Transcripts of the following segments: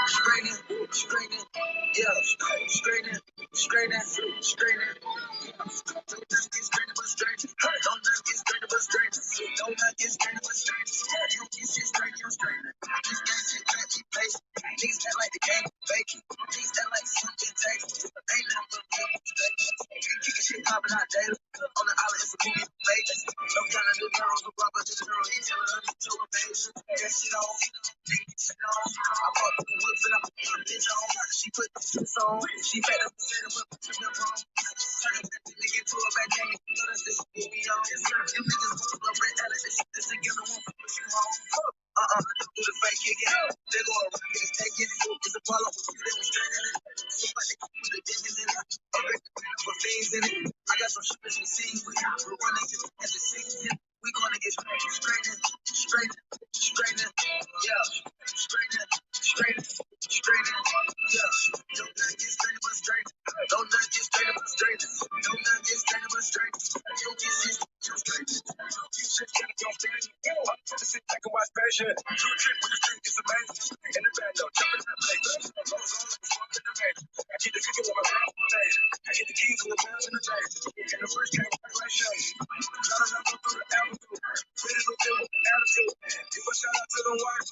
Straightening, straightening, yeah, straightening, straightening, straightening. Don't not get strained but straight. Don't not get strained but straight. Don't not get strained but straight. You don't get shit straight, you straight. These guys shit can't keep pace. Niggas act like the game is vacant. Niggas act like something takes. Ain't nothing but real mistakes. Kicking shit popping out daily. On the island, it's a movie for ladies. No kind of new girls, no rubber, just girl. He telling her to tell her baby. That shit on. I bought the woods and I put my bitch on. She put the shits on. She fed up and said it was put them wrong. Turn that nigga into a bad nigga. You know that's the shit we on. You niggas want to love red Alex. This shit is together, won't push you home. Don't do the fake kick it. They go around and just take it. It's a problem with you, then we straight in it. Somebody with the demons in it. Okay, with things in it. I got some shit that you seen with. We're running to the scene. We gonna get straightened, straightened, straightened, yeah, straightened, straightened, straightened, yeah. Don't not get straightened but straight. Don't not get straightened but straight. Don't not get straightened but straight. Don't get shit straight. You shit straightened but straight. I'm trying to sit back and watch fashion. Do a trick with the street, it's amazing. In the band though, jump in that place. I was on like fuck in the man. I keep the ticket on my ground for me. I hit the keys on the pounds in the bag. And the first came like shit. Shout out to the avenue. Pretty little bit with the attitude. Give a shout out to the wife.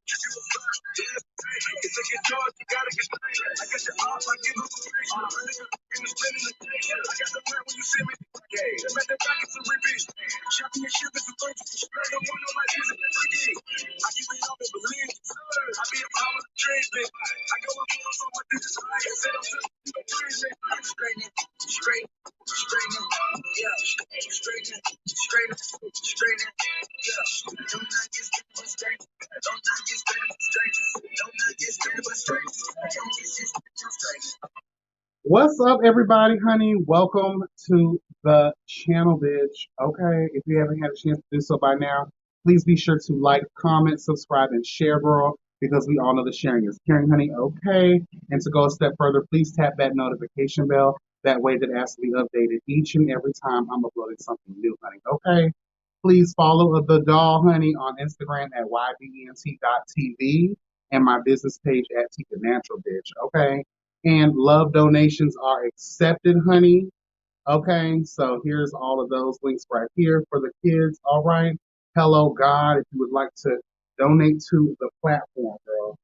Give you a flirt. If they get charged, you gotta get paid. I got the off, I give them a break. I'm really in the spinning the day. I got the plan when you see me. I'm at the back, it's a repeat. Championship is a thing. Straight up, no like this is a 3D. I keep it up and believe. I be a power of the dreams, man. I go up on so much this is high. I said I'm just breathing. I'm straightening, straight, straightening, yeah, straightening, straightening, straightening, yeah. Don't not get straight but straight. Don't not get straight but straight. Don't not get straight but straight. Don't get shit straight. What's up, everybody, honey? Welcome to the channel, bitch. Okay, if you haven't had a chance to do so by now, please be sure to like, comment, subscribe, and share, girl, because we all know that sharing is caring, honey. Okay, and to go a step further, please tap that notification bell. That way that it has to be updated each and every time I'm uploading something new, honey. Okay, please follow the doll, honey, on Instagram at ybent.tv and my business page at TYKANATURALS, bitch. Okay. And love donations are accepted, honey. Okay, so here's all of those links right here for the kids. All right. Hello, God, if you would like to donate to the platform, girl.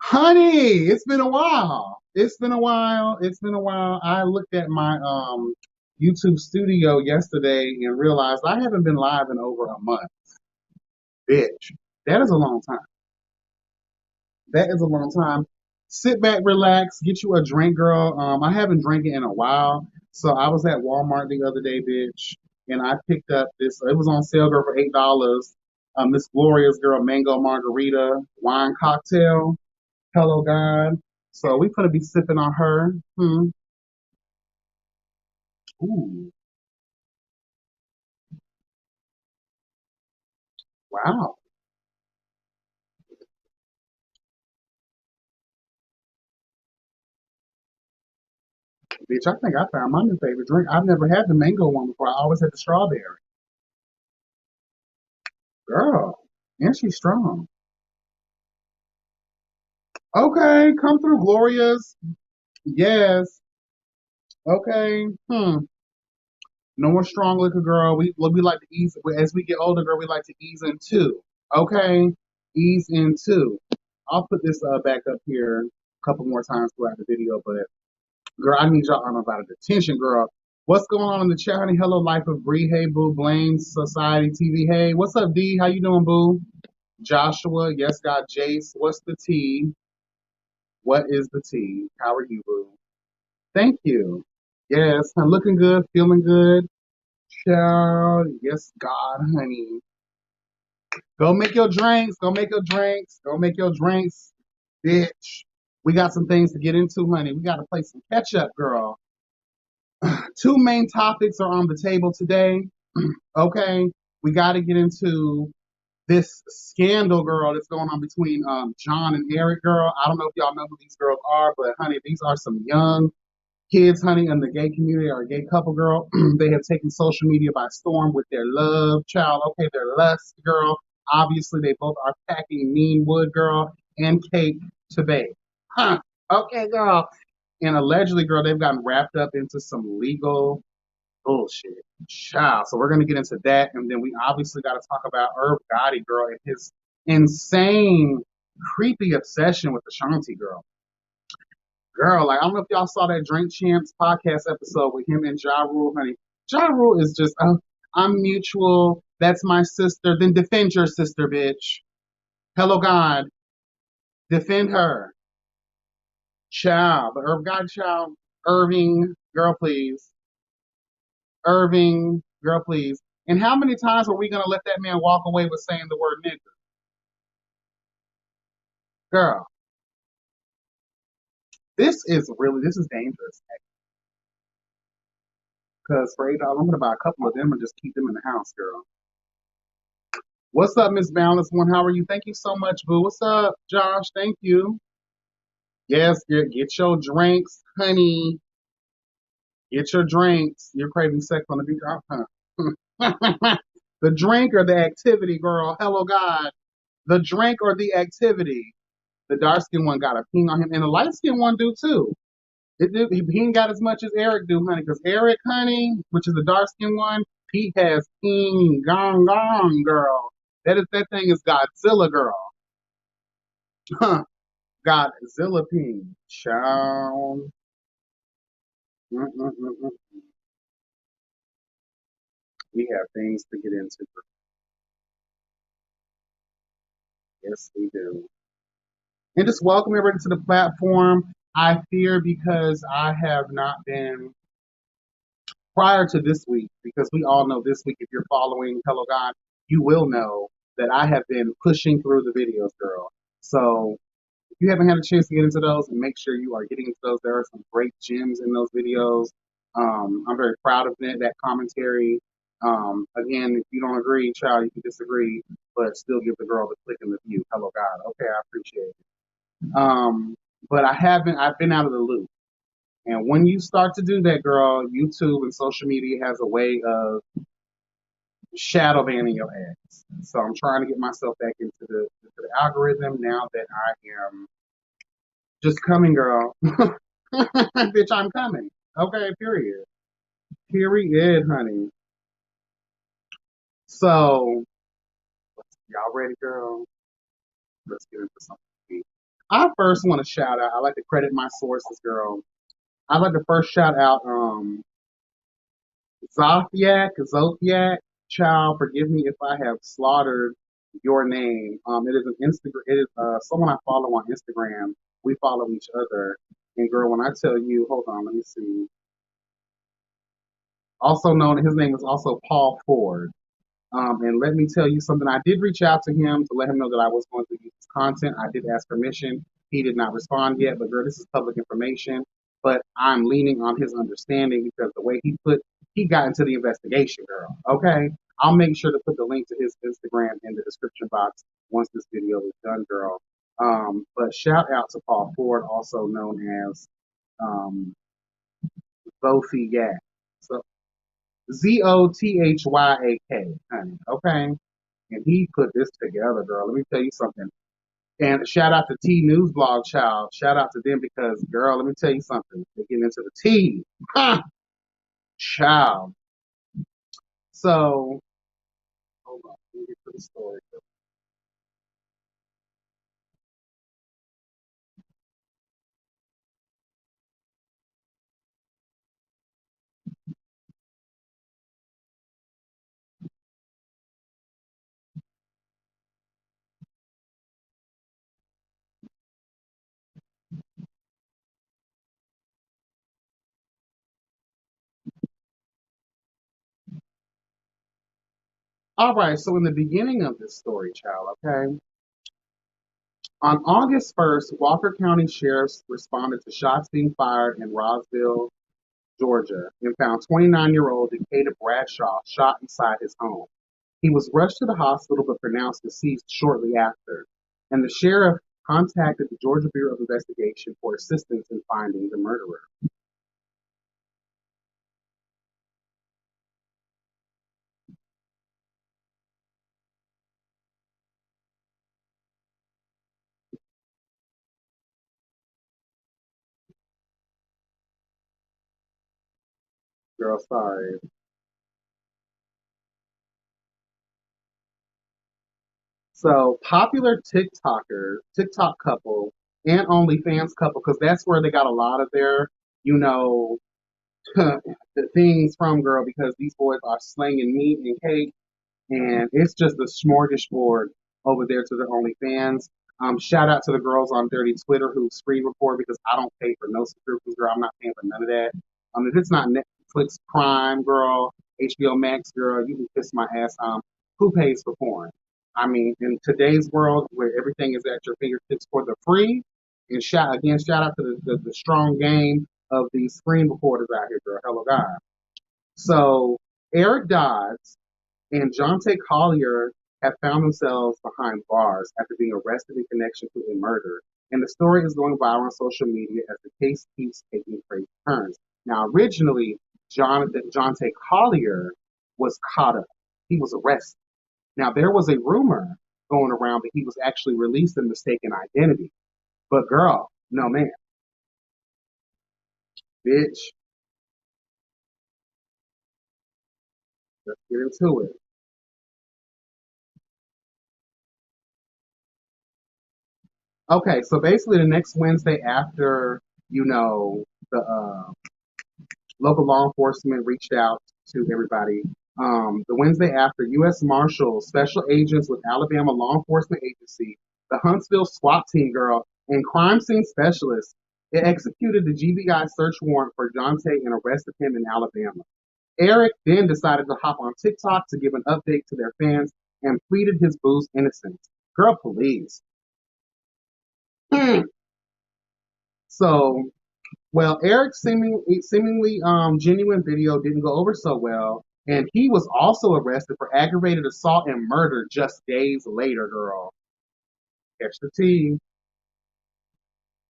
Honey, it's been a while. It's been a while. It's been a while. I looked at my YouTube studio yesterday and realized I haven't been live in over a month. Bitch, that is a long time. That is a long time. Sit back, relax, get you a drink, girl. I haven't drank it in a while. So I was at Walmart the other day, bitch, and I picked up this. It was on sale, girl, for $8. Miss Gloria's girl mango margarita wine cocktail. Hello, God. So we gonna be sipping on her. Ooh, wow. Bitch, I think I found my new favorite drink. I've never had the mango one before. I always had the strawberry. Girl, and she's strong. Okay, come through, Glorious. Yes. Okay. No more strong liquor, girl. We like to ease as we get older, girl. We like to ease into. Okay, ease into. I'll put this back up here a couple more times throughout the video, but girl, I need y'all undivided attention, girl. What's going on in the chat, honey? Hello, Life of Bree. Hey, boo. Blame Society TV. Hey, what's up, D? How you doing, boo? Joshua. Yes, God. Jace. What's the T? What is the T? How are you, boo? Thank you. Yes, I'm looking good, feeling good. Child, yes, God, honey. Go make your drinks. Go make your drinks. Go make your drinks, bitch. We got some things to get into, honey. We got to play some catch up, girl. Two main topics are on the table today. Okay, we got to get into this scandal, girl, that's going on between John and Eric, girl. I don't know if y'all know who these girls are, but honey, these are some young kids, honey, in the gay community, or a gay couple, girl. They have taken social media by storm with their love, child. Okay, their lust, girl. Obviously, they both are packing mean wood, girl, and cake to bake. Huh. Okay, girl. And allegedly, girl, they've gotten wrapped up into some legal bullshit. Child. So we're gonna get into that, and then we obviously got to talk about Irv Gotti, girl, and his insane, creepy obsession with Ashanti, girl. Girl, like I don't know if y'all saw that Drink Champs podcast episode with him and Ja Rule, honey. Ja Rule is just, I'm mutual. That's my sister. Then defend your sister, bitch. Hello, God. Defend her. Child. But Irv Gotti, child. Irving, girl, please. Irving, girl, please. And how many times are we gonna let that man walk away with saying the word nigga? Girl, this is dangerous. Because for $8, I'm gonna buy a couple of them and just keep them in the house, girl. What's up, Miss Boundless One? How are you? Thank you so much, boo. What's up, Josh? Thank you. Yes, get your drinks, honey. Get your drinks. You're craving sex on the beach, huh? The drink or the activity, girl. Hello, God. The drink or the activity. The dark skinned one got a ping on him, and the light skinned one do too. He ain't got as much as Eric do, honey, because Eric, honey, which is the dark skinned one, he has ping gong gong, girl. That thing is Godzilla, girl. Huh. Godzilla ping. Child. Mm-mm-mm-mm. We have things to get into. Yes, we do. And just welcome everybody to the platform. I fear because I have not been prior to this week, because we all know this week, if you're following Hello God, you will know that I have been pushing through the videos, girl. So if you haven't had a chance to get into those, make sure you are getting into those. There are some great gems in those videos. I'm very proud of that commentary. Again, if you don't agree, child, you can disagree, but still give the girl the click and the view. Hello God. Okay, I appreciate it. But I've been out of the loop. And when you start to do that, girl, YouTube and social media has a way of shadow banning your ads. So I'm trying to get myself back into the algorithm now that I am just coming, girl. Bitch, I'm coming. Okay, period. Period, honey. So, y'all ready, girl? Let's get into something. I first want to shout out, I like to credit my sources, girl. I'd like to first shout out Zothiak, child, forgive me if I have slaughtered your name. It is an Instagram. It is someone I follow on Instagram. We follow each other. And girl, when I tell you, hold on, let me see. Also known, his name is also Paul Ford. And let me tell you something. I did reach out to him to let him know that I was going to use his content. I did ask permission. He did not respond yet, but girl, this is public information. But I'm leaning on his understanding because the way he got into the investigation, girl. Okay. I'll make sure to put the link to his Instagram in the description box once this video is done, girl. But shout out to Paul Ford, also known as um, Sophie Yak. So Zothyaka, honey. Okay. And he put this together, girl. Let me tell you something. And shout out to T.NewBlog, child. Shout out to them because, girl, let me tell you something. They're getting into the tea. Huh, child. So, hold on. Let me get to the story. All right. So, in the beginning of this story, child, okay, on August 1st, Walker County sheriffs responded to shots being fired in Roseville, Georgia, and found 29-year-old Decatur Bradshaw shot inside his home. He was rushed to the hospital but pronounced deceased shortly after, and the sheriff contacted the Georgia Bureau of Investigation for assistance in finding the murderer. Girl, sorry. So popular TikTok couple, and OnlyFans couple, because that's where they got a lot of their, you know, the things from, girl, because these boys are slinging meat and cake, and it's just a smorgasbord over there to the OnlyFans. Shout out to the girls on Dirty Twitter who screen record because I don't pay for no subscriptions, girl. I'm not paying for none of that. If it's not Netflix Prime, girl, HBO Max, girl, you can kiss my ass. Who pays for porn? I mean, in today's world where everything is at your fingertips for the free, and shout out to the strong game of these screen recorders out here, girl. Hello, God. So Eric Dodds and Jonte Collier have found themselves behind bars after being arrested in connection to a murder. And the story is going viral on social media as the case keeps taking crazy turns. Now, originally, Jonte Collier was caught up. He was arrested. Now, there was a rumor going around that he was actually released in mistaken identity. But girl, no man, bitch, let's get into it. Okay, so basically the next Wednesday after, the local law enforcement reached out to everybody. The Wednesday after, U.S. Marshals, special agents with Alabama Law Enforcement Agency, the Huntsville SWAT team, girl, and crime scene specialists, it executed the GBI search warrant for Jonte and arrested him in Alabama. Eric then decided to hop on TikTok to give an update to their fans and pleaded his boo's innocence. Girl, please. So, well, Eric's seemingly genuine video didn't go over so well, and he was also arrested for aggravated assault and murder just days later, girl. Catch the tea.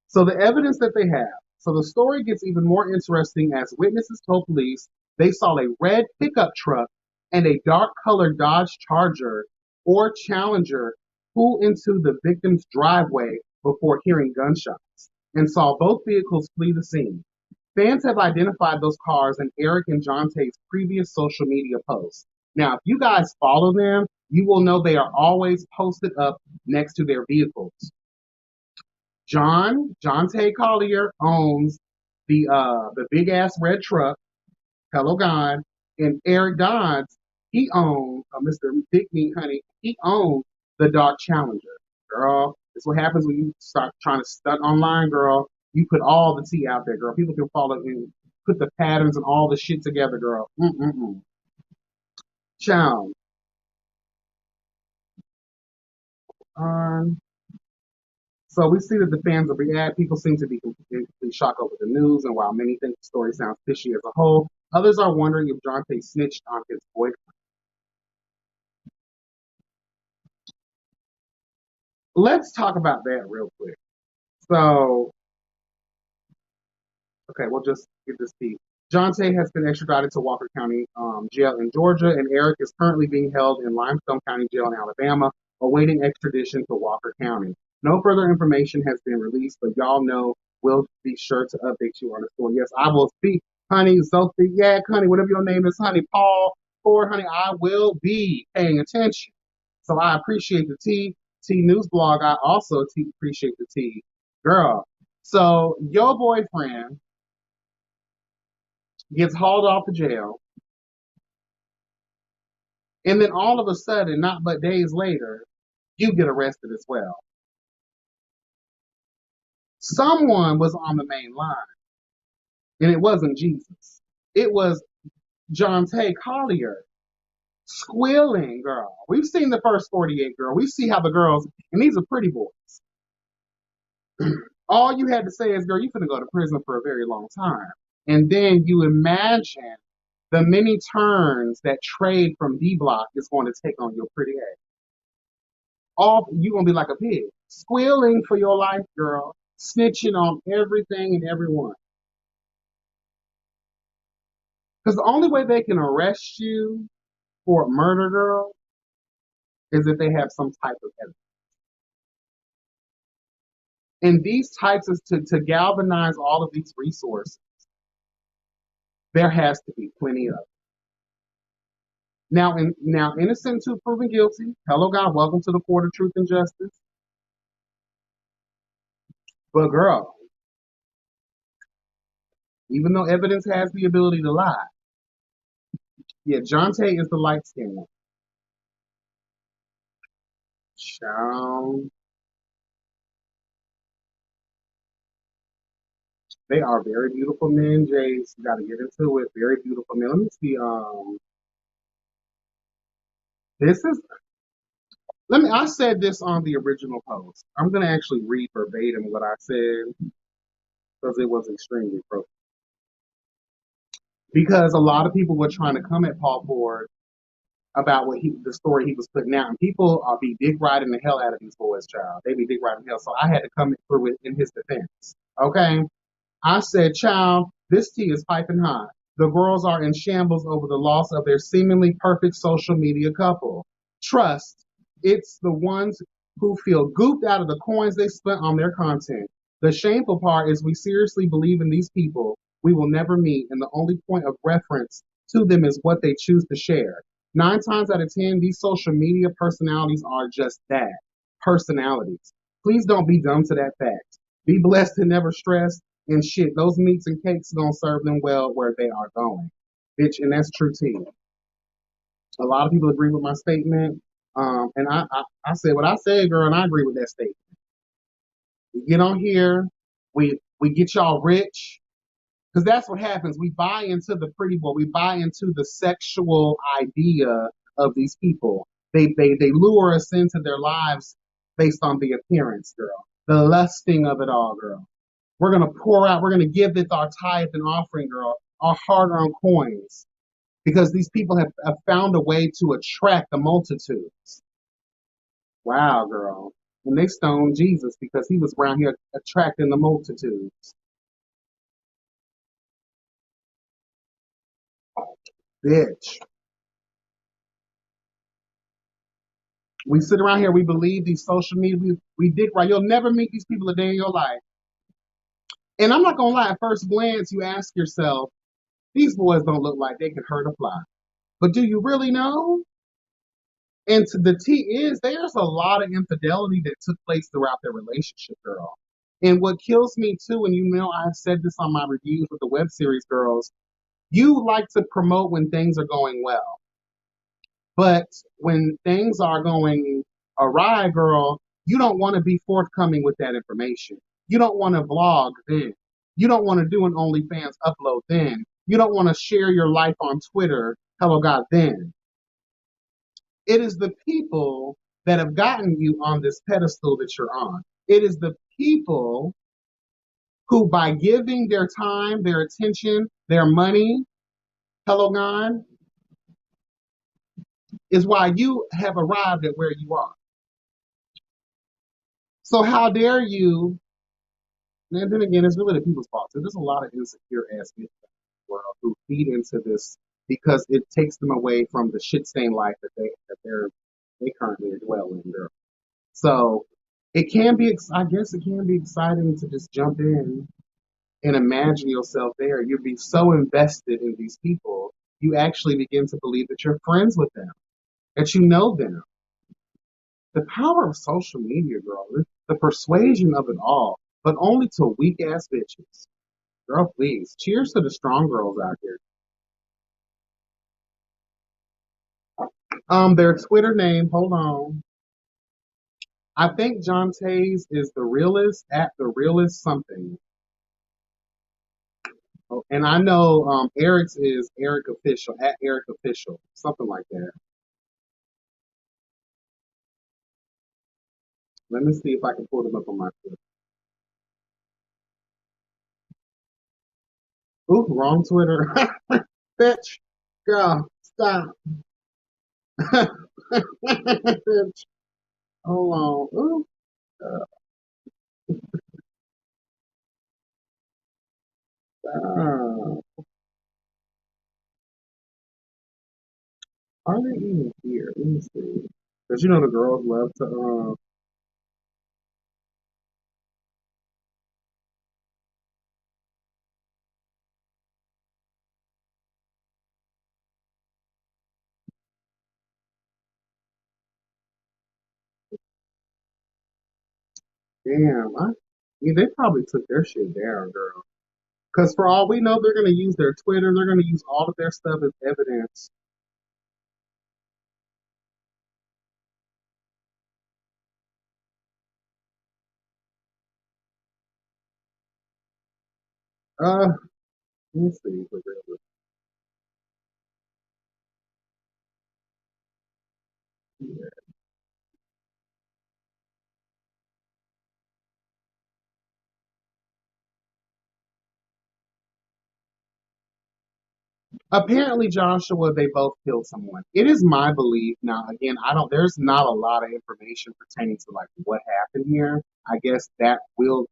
So the evidence that they have. So the story gets even more interesting as witnesses told police they saw a red pickup truck and a dark colored Dodge Charger or Challenger pull into the victim's driveway before hearing gunshots and saw both vehicles flee the scene. Fans have identified those cars in Eric and Jonte's previous social media posts. Now, if you guys follow them, you will know they are always posted up next to their vehicles. Jonte Collier owns the big ass red truck, hello God, and Eric Dodds, he owns Mr. Big Meat Honey, he owns the Dark Challenger. Girl, that's what happens when you start trying to stunt online, girl. You put all the tea out there, girl. People can follow and put the patterns and all the shit together, girl. Mm-mm-mm. Chow. Um, So we see that the fans of Riyadh, people seem to be completely shocked over the news, and while many think the story sounds fishy as a whole, others are wondering if Jonte snitched on his boyfriend. Let's talk about that real quick. So, okay, we'll just get this piece. Jonte has been extradited to Walker County Jail in Georgia, and Eric is currently being held in Limestone County Jail in Alabama, awaiting extradition to Walker County. No further information has been released, but y'all know we'll be sure to update you on the story. Yes, I will speak, honey, Sophie, yeah, honey, whatever your name is, honey, Paul, Ford, honey, I will be paying attention. So I appreciate the T.NewBlog. I also appreciate the tea. Girl, so your boyfriend gets hauled off to jail, and then all of a sudden, not but days later, you get arrested as well. Someone was on the main line, and it wasn't Jesus. It was Jonte Collier squealing, girl. We've seen the first 48, girl. We see how the girls, and these are pretty boys. All you had to say is, girl, you're going to go to prison for a very long time. And then you imagine the many turns that trade from D Block is going to take on your pretty ass. All you're gonna be like a pig, squealing for your life, girl, snitching on everything and everyone. Because the only way they can arrest you for a murder, girl, is if they have some type of evidence. And these types is to galvanize all of these resources. There has to be plenty of it. Now innocent until proven guilty. Hello, God. Welcome to the court of truth and justice. But girl, even though evidence has the ability to lie, yeah, Jonte is the light skinned one. Child, they are very beautiful men, Jace. You gotta get into it. Very beautiful men. Let me see. This is I said this on the original post. I'm gonna actually read verbatim what I said because it was extremely pro. Because a lot of people were trying to come at Paul Ford about the story he was putting out, and people be dick riding the hell out of these boys, child. They be dick riding hell. So I had to come through it in his defense. Okay. I said, child, this tea is piping hot. The girls are in shambles over the loss of their seemingly perfect social media couple. Trust, it's the ones who feel gooped out of the coins they spent on their content. The shameful part is we seriously believe in these people we will never meet, and the only point of reference to them is what they choose to share. 9 times out of 10, these social media personalities are just that, personalities. Please don't be dumb to that fact. Be blessed and never stressed. And shit, those meats and cakes gonna serve them well where they are going, bitch. And that's true too. A lot of people agree with my statement, and I said what I said, girl, and I agree with that statement. We get on here, we get y'all rich, because that's what happens. We buy into the pretty boy. We buy into the sexual idea of these people. They lure us into their lives based on the appearance, girl. The lusting of it all, girl. We're going to pour out, we're going to give this our tithe and offering, girl, our hard earned coins, because these people have found a way to attract the multitudes. Wow, girl. And they stoned Jesus because he was around here attracting the multitudes. Bitch. We sit around here, we believe these social media, we dig right. You'll never meet these people a day in your life. And I'm not going to lie, at first glance, you ask yourself, these boys don't look like they can hurt a fly. But do you really know? And to the T is there's a lot of infidelity that took place throughout their relationship, girl. And what kills me too, and you know I've said this on my reviews with the web series girls, you like to promote when things are going well. But when things are going awry, girl, you don't want to be forthcoming with that information. You don't want to vlog then. You don't want to do an OnlyFans upload then. You don't want to share your life on Twitter, hello God, then. It is the people that have gotten you on this pedestal that you're on. It is the people who, by giving their time, their attention, their money, hello God, is why you have arrived at where you are. So how dare you? And then again, it's really the people's fault. So there's a lot of insecure ass people in the world who feed into this because it takes them away from the shit stained life that they currently dwell in. So it can be, I guess it can be exciting to just jump in and imagine yourself there. You'd be so invested in these people, you actually begin to believe that you're friends with them, that you know them. The power of social media, girl, the persuasion of it all, but only to weak ass bitches. Girl, please. Cheers to the strong girls out here. Their Twitter name, hold on. I think John Tays is the realist at the realist something. Oh, and I know Eric's is Eric Official at Eric Official, something like that. Let me see if I can pull them up on my Twitter. Ooh, wrong Twitter. Bitch. Girl, stop. Bitch. Hold on. Ooh. Stop. Are they even here? Let me see. Because you know the girls love to Damn, they probably took their shit down, girl. Because for all we know, they're gonna use their Twitter. They're gonna use all of their stuff as evidence. Let me see. Apparently, Joshua, they both killed someone. It is my belief. Now, again, I don't. There's not a lot of information pertaining to like what happened here. I guess that'll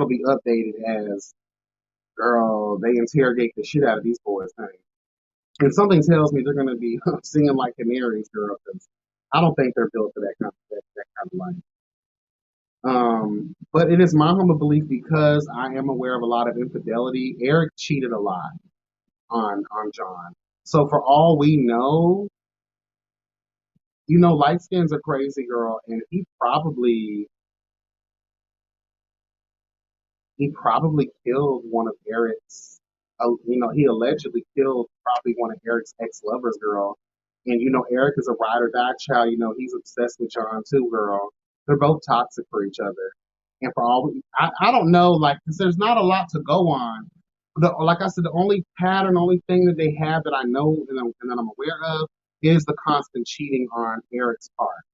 be updated as girl. They interrogate the shit out of these boys, honey. And something tells me they're gonna be singing like canaries, girl. Because I don't think they're built for that kind of life. But it is my humble belief because I am aware of a lot of infidelity. Eric cheated a lot on John. So for all we know, light skins are crazy, girl, and he probably killed one of Eric's. He allegedly killed probably one of Eric's ex lovers, girl. And Eric is a ride or die child. He's obsessed with John too, girl. They're both toxic for each other. And for all I don't know, like, 'cause there's not a lot to go on. Like I said, the only pattern, only thing that they have that I know and that I'm aware of is the constant cheating on Eric's part.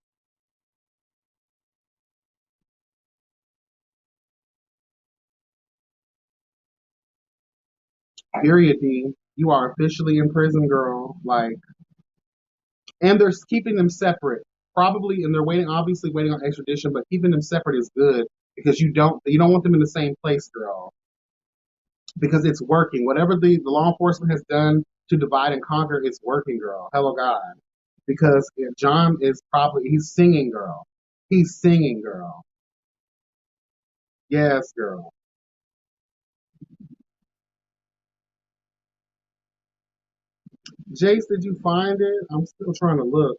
Period, D. You are officially in prison, girl. Like, and they're keeping them separate, probably, and they're obviously waiting on extradition, but keeping them separate is good because you don't want them in the same place, girl, because it's working. Whatever the law enforcement has done to divide and conquer, it's working, girl. Hello, God, because John is probably he's singing, girl. He's singing, girl. Yes, girl. Jace, did you find it? I'm still trying to look.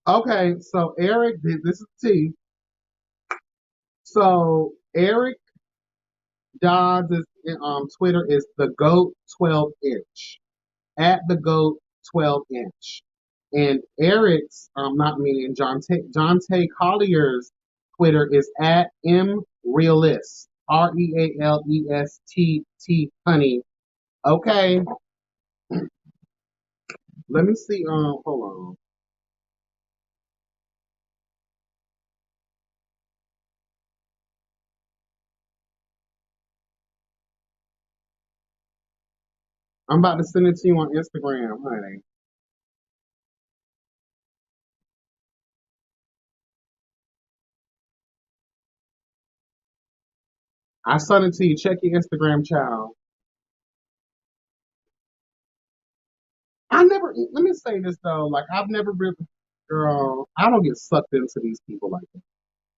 Okay, so Eric, this is T. So Eric Dodds' Twitter is the GOAT 12 inch at the GOAT 12 inch, and Eric's not meaning John Tay Collier's Twitter is at M Realist REALESTT honey. Okay, let me see. Hold on. I'm about to send it to you on Instagram, honey. I sent it to you. Check your Instagram, child. I never. Let me say this though. Like I've never really, girl. I don't get sucked into these people like that.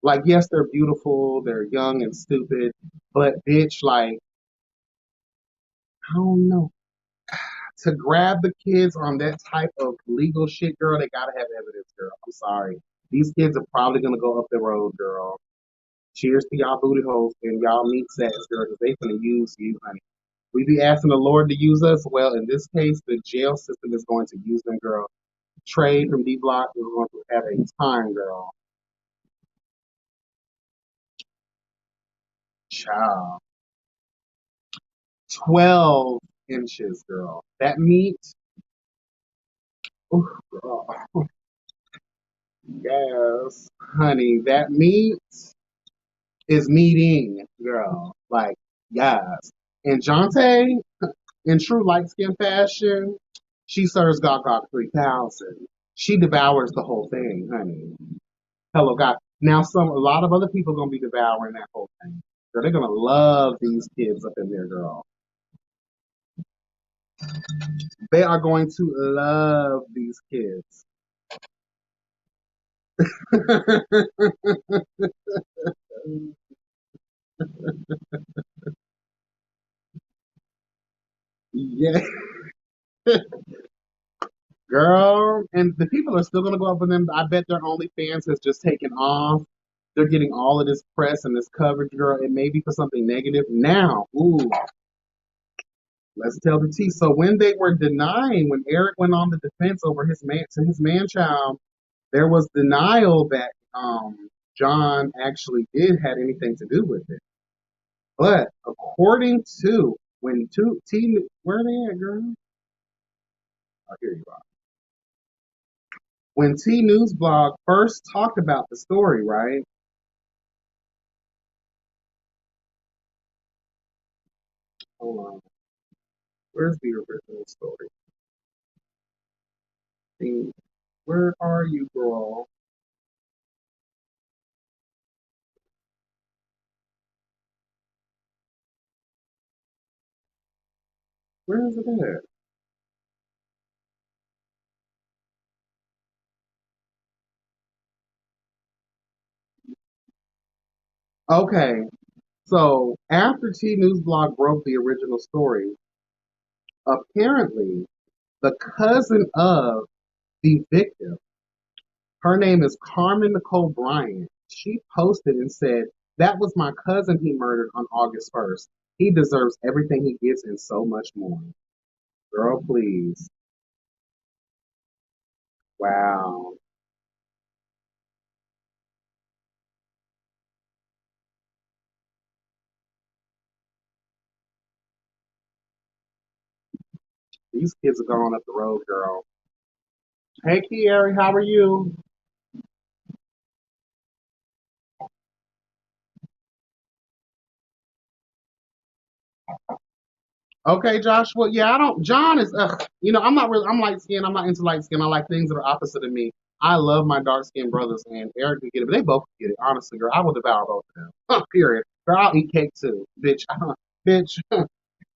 Like yes, they're beautiful, they're young and stupid, but bitch, like I don't know. To grab the kids on that type of legal shit, girl, they gotta have evidence, girl. I'm sorry. These kids are probably gonna go up the road, girl. Cheers to y'all booty holes and y'all meat sacks, girl, because they gonna use you, honey. We be asking the Lord to use us. Well, in this case, the jail system is going to use them, girl. Trade from D Block is going to have a time, girl. Child. 12 inches, girl. That meat, ooh, girl. Yes, honey, that meat is meeting, girl. Like, yes. And Jonte, in true light skin fashion, she serves Gaga 3000. She devours the whole thing, honey. Hello, God. Now, a lot of other people gonna be devouring that whole thing. Girl, they're gonna love these kids up in there, girl. They are going to love these kids. Yeah. Girl, and the people are still gonna go up with them. I bet their OnlyFans has just taken off. They're getting all of this press and this coverage, girl. It may be for something negative. Now, ooh, let's tell the tea. So when they were denying, when Eric went on the defense over his man child, there was denial that John actually did had anything to do with it. But according to when where are they at, girl? Oh, here you are. When T.NewBlog first talked about the story, right? Hold on. Where's the original story? T, where are you, girl? Where is it at? Okay, so after T.NewBlog broke the original story, apparently the cousin of the victim, her name is Carmen Nicole Bryant. She posted and said, "That was my cousin he murdered on August 1st. He deserves everything he gets and so much more." Girl, please. Wow. These kids are going up the road, girl. Hey, Kieri, how are you? Okay, Joshua. Yeah, I don't. John is, I'm not really. I'm light skinned. I'm not into light skin. I like things that are opposite of me. I love my dark skinned brothers, and Eric can get it, but they both can get it. Honestly, girl, I will devour both of them. Period. Girl, I'll eat cake too, bitch. Bitch,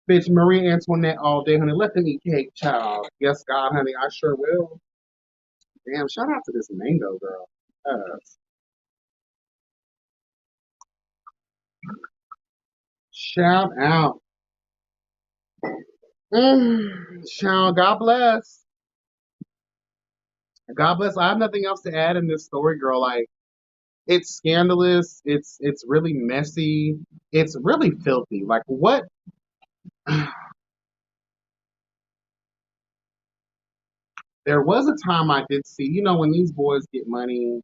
bitch. Marie Antoinette all day, honey. Let them eat cake, child. Yes, God, honey. I sure will. Damn. Shout out to this mango girl. Shout out. Child, God bless. God bless. I have nothing else to add in this story, girl. Like, it's scandalous. It's really messy. It's really filthy. Like, what? There was a time I did see, when these boys get money,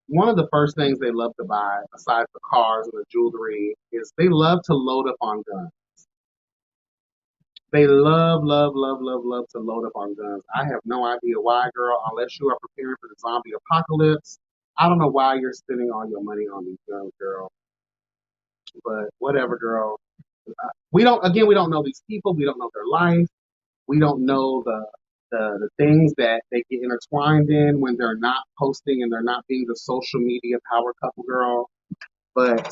one of the first things they love to buy, besides the cars and the jewelry, is they love to load up on guns. They love, love, love, love, love to load up on guns. I have no idea why, girl, unless you are preparing for the zombie apocalypse. I don't know why you're spending all your money on these guns, girl. But whatever, girl. We don't know these people. We don't know their life. We don't know the things that they get intertwined in when they're not posting and they're not being the social media power couple girl. But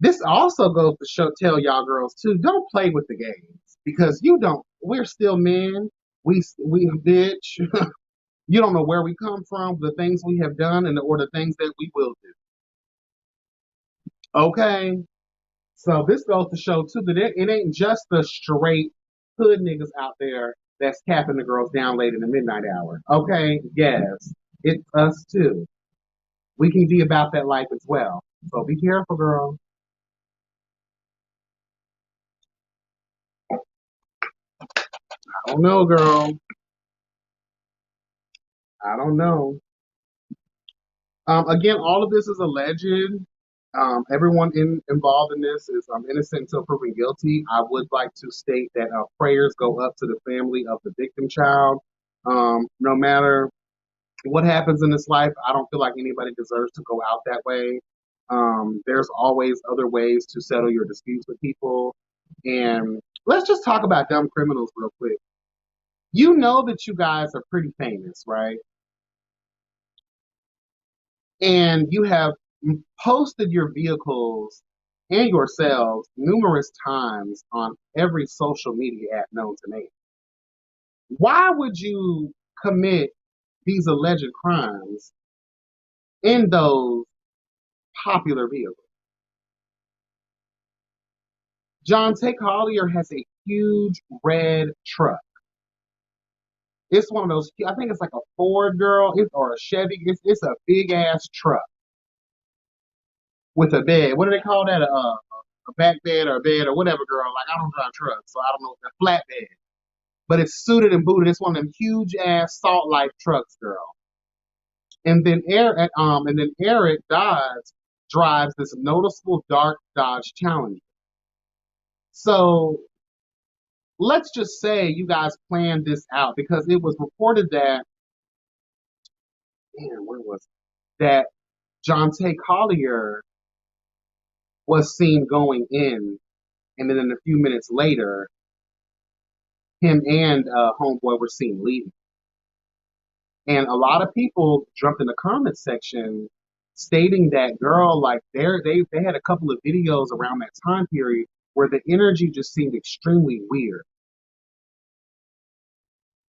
this also goes to tell y'all girls too, don't play with the games because you don't. We're still men. We bitch. You don't know where we come from, the things we have done, or the things that we will do. Okay. So this goes to show too that it ain't just the straight hood niggas out there that's capping the girls down late in the midnight hour. Okay, yes, it's us too. We can be about that life as well. So be careful, girl. I don't know, girl. I don't know. Again, all of this is alleged. Everyone involved in this is innocent until proven guilty. I would like to state that prayers go up to the family of the victim child. No matter what happens in this life, I don't feel like anybody deserves to go out that way. There's always other ways to settle your disputes with people. And let's just talk about dumb criminals real quick. You know that you guys are pretty famous, right? And you have posted your vehicles and yourselves numerous times on every social media app known to man. Why would you commit these alleged crimes in those popular vehicles? John Tay Collier has a huge red truck. It's one of those. I think it's like a Ford girl, or a Chevy. It's a big ass truck with a bed. What do they call that? A back bed or a bed or whatever, girl. Like I don't drive trucks, so I don't know. A flat bed, but it's suited and booted. It's one of them huge ass Salt Life trucks, girl. And then Eric Dodge drives this noticeable dark Dodge Challenger. So let's just say you guys planned this out because it was reported that, man, where was it? That Jonte Collier was seen going in, and then a few minutes later, him and Homeboy were seen leaving. And a lot of people jumped in the comment section stating that, girl, like they had a couple of videos around that time period where the energy just seemed extremely weird.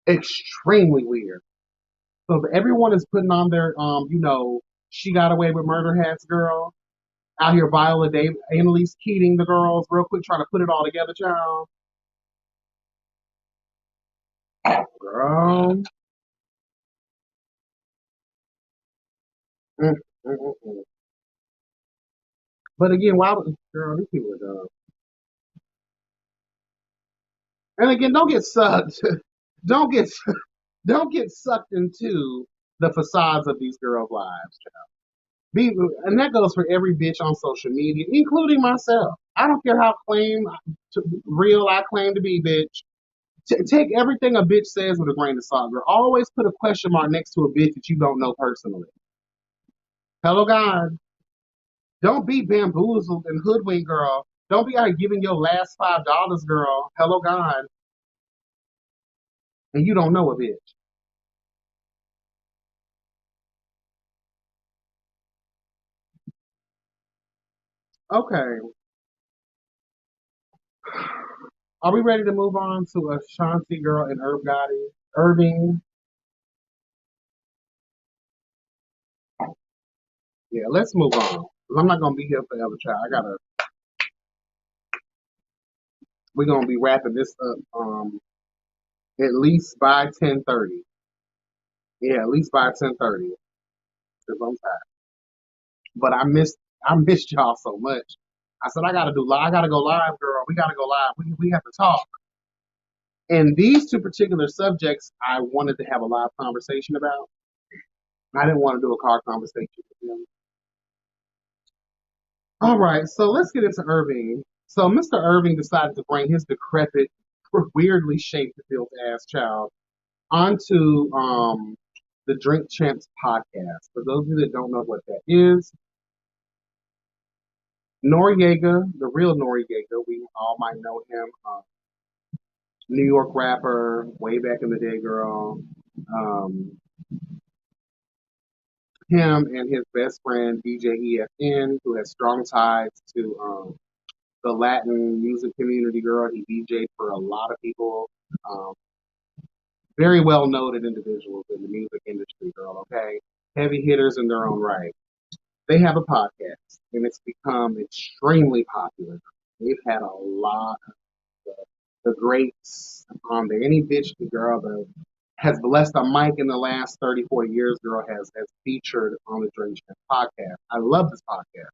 Extremely weird. So everyone is putting on their she got away with murder hats, girl. Out here Viola Davis, Annalise Keating, the girls, real quick trying to put it all together, child. Girl. Mm, mm, mm, mm. But again, why would girl, these people are dumb. And again, don't get sucked. don't get don't get sucked into the facades of these girls' lives. Be, and that goes for every bitch on social media, including myself. I don't care how real I claim to be, bitch. Take everything a bitch says with a grain of salt, girl. Always put a question mark next to a bitch that you don't know personally. Hello, God. Don't be bamboozled and hoodwinked, girl. Don't be out giving your last $5, girl. Hello, God. And you don't know a bitch. Okay. Are we ready to move on to Ashanti girl and Irv Gotti? Irving. Yeah, let's move on. 'Cause I'm not gonna be here forever, child. We're gonna be wrapping this up at least by 10:30. Yeah, at least by 10:30. Because I'm tired. But I missed y'all so much. I said I gotta go live, girl. We gotta go live. We have to talk. And these two particular subjects I wanted to have a live conversation about. I didn't want to do a car conversation with them. All right, so let's get into Irving. So Mr. Irving decided to bring his decrepit, weirdly shaped built ass child onto the Drink Champs podcast. For those of you that don't know what that is, Noriega, the real Noriega, we all might know him, New York rapper, way back in the day, girl. Um, him and his best friend DJ EFN, who has strong ties to the Latin music community, girl. He DJed for a lot of people. Um, very well noted individuals in the music industry, girl. Okay, heavy hitters in their own right. They have a podcast, and it's become extremely popular. They've had a lot of the greats on there. Any bitch, the girl that has blessed a mic in the last 30, 40 years, girl, has featured on the Drink Champs podcast. I love this podcast.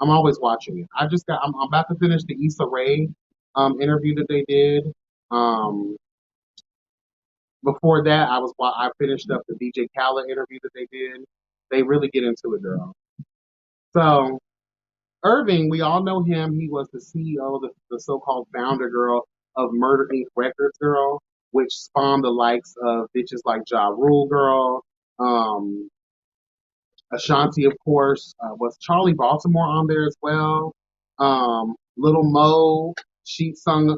I'm always watching it. I'm about to finish the Issa Rae interview that they did. Um, Before that, I finished up the DJ Khaled interview that they did. They really get into it, girl. So Irving, we all know him. He was the CEO, the so-called founder, girl, of Murder Inc. Records, girl, which spawned the likes of bitches like Ja Rule, girl. Um, Ashanti, of course. Was Charlie Baltimore on there as well? Little Mo, she sung,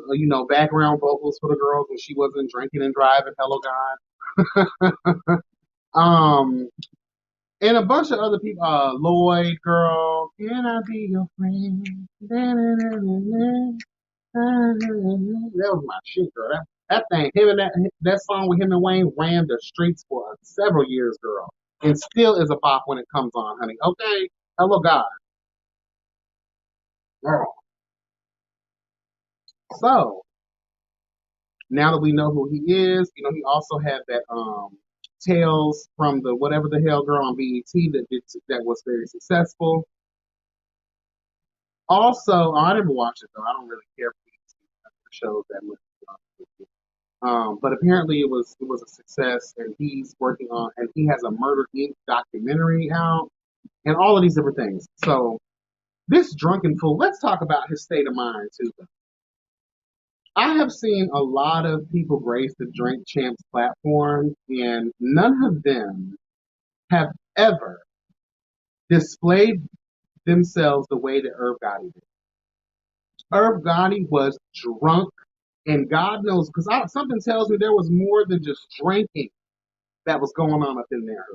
background vocals for the girls when she wasn't drinking and driving. Hello, God. Um, and a bunch of other people. Lloyd, girl, can I be your friend? That was my shit, girl. That thing, him and that song with him and Wayne ran the streets for several years, girl, and still is a pop when it comes on, honey. Okay, hello, God, girl. So Now that we know who he is, he also had that Tales from the whatever the hell girl on BET that was very successful. Also, I never watched it though. I don't really care for shows that much. But apparently it was a success, and he's working on, and he has a Murder Inc. documentary out, and all of these different things. So this drunken fool. Let's talk about his state of mind too. I have seen a lot of people grace the Drink Champs platform, and none of them have ever displayed themselves the way that Irv Gotti did. Irv Gotti was drunk, and God knows, because something tells me there was more than just drinking that was going on up in there.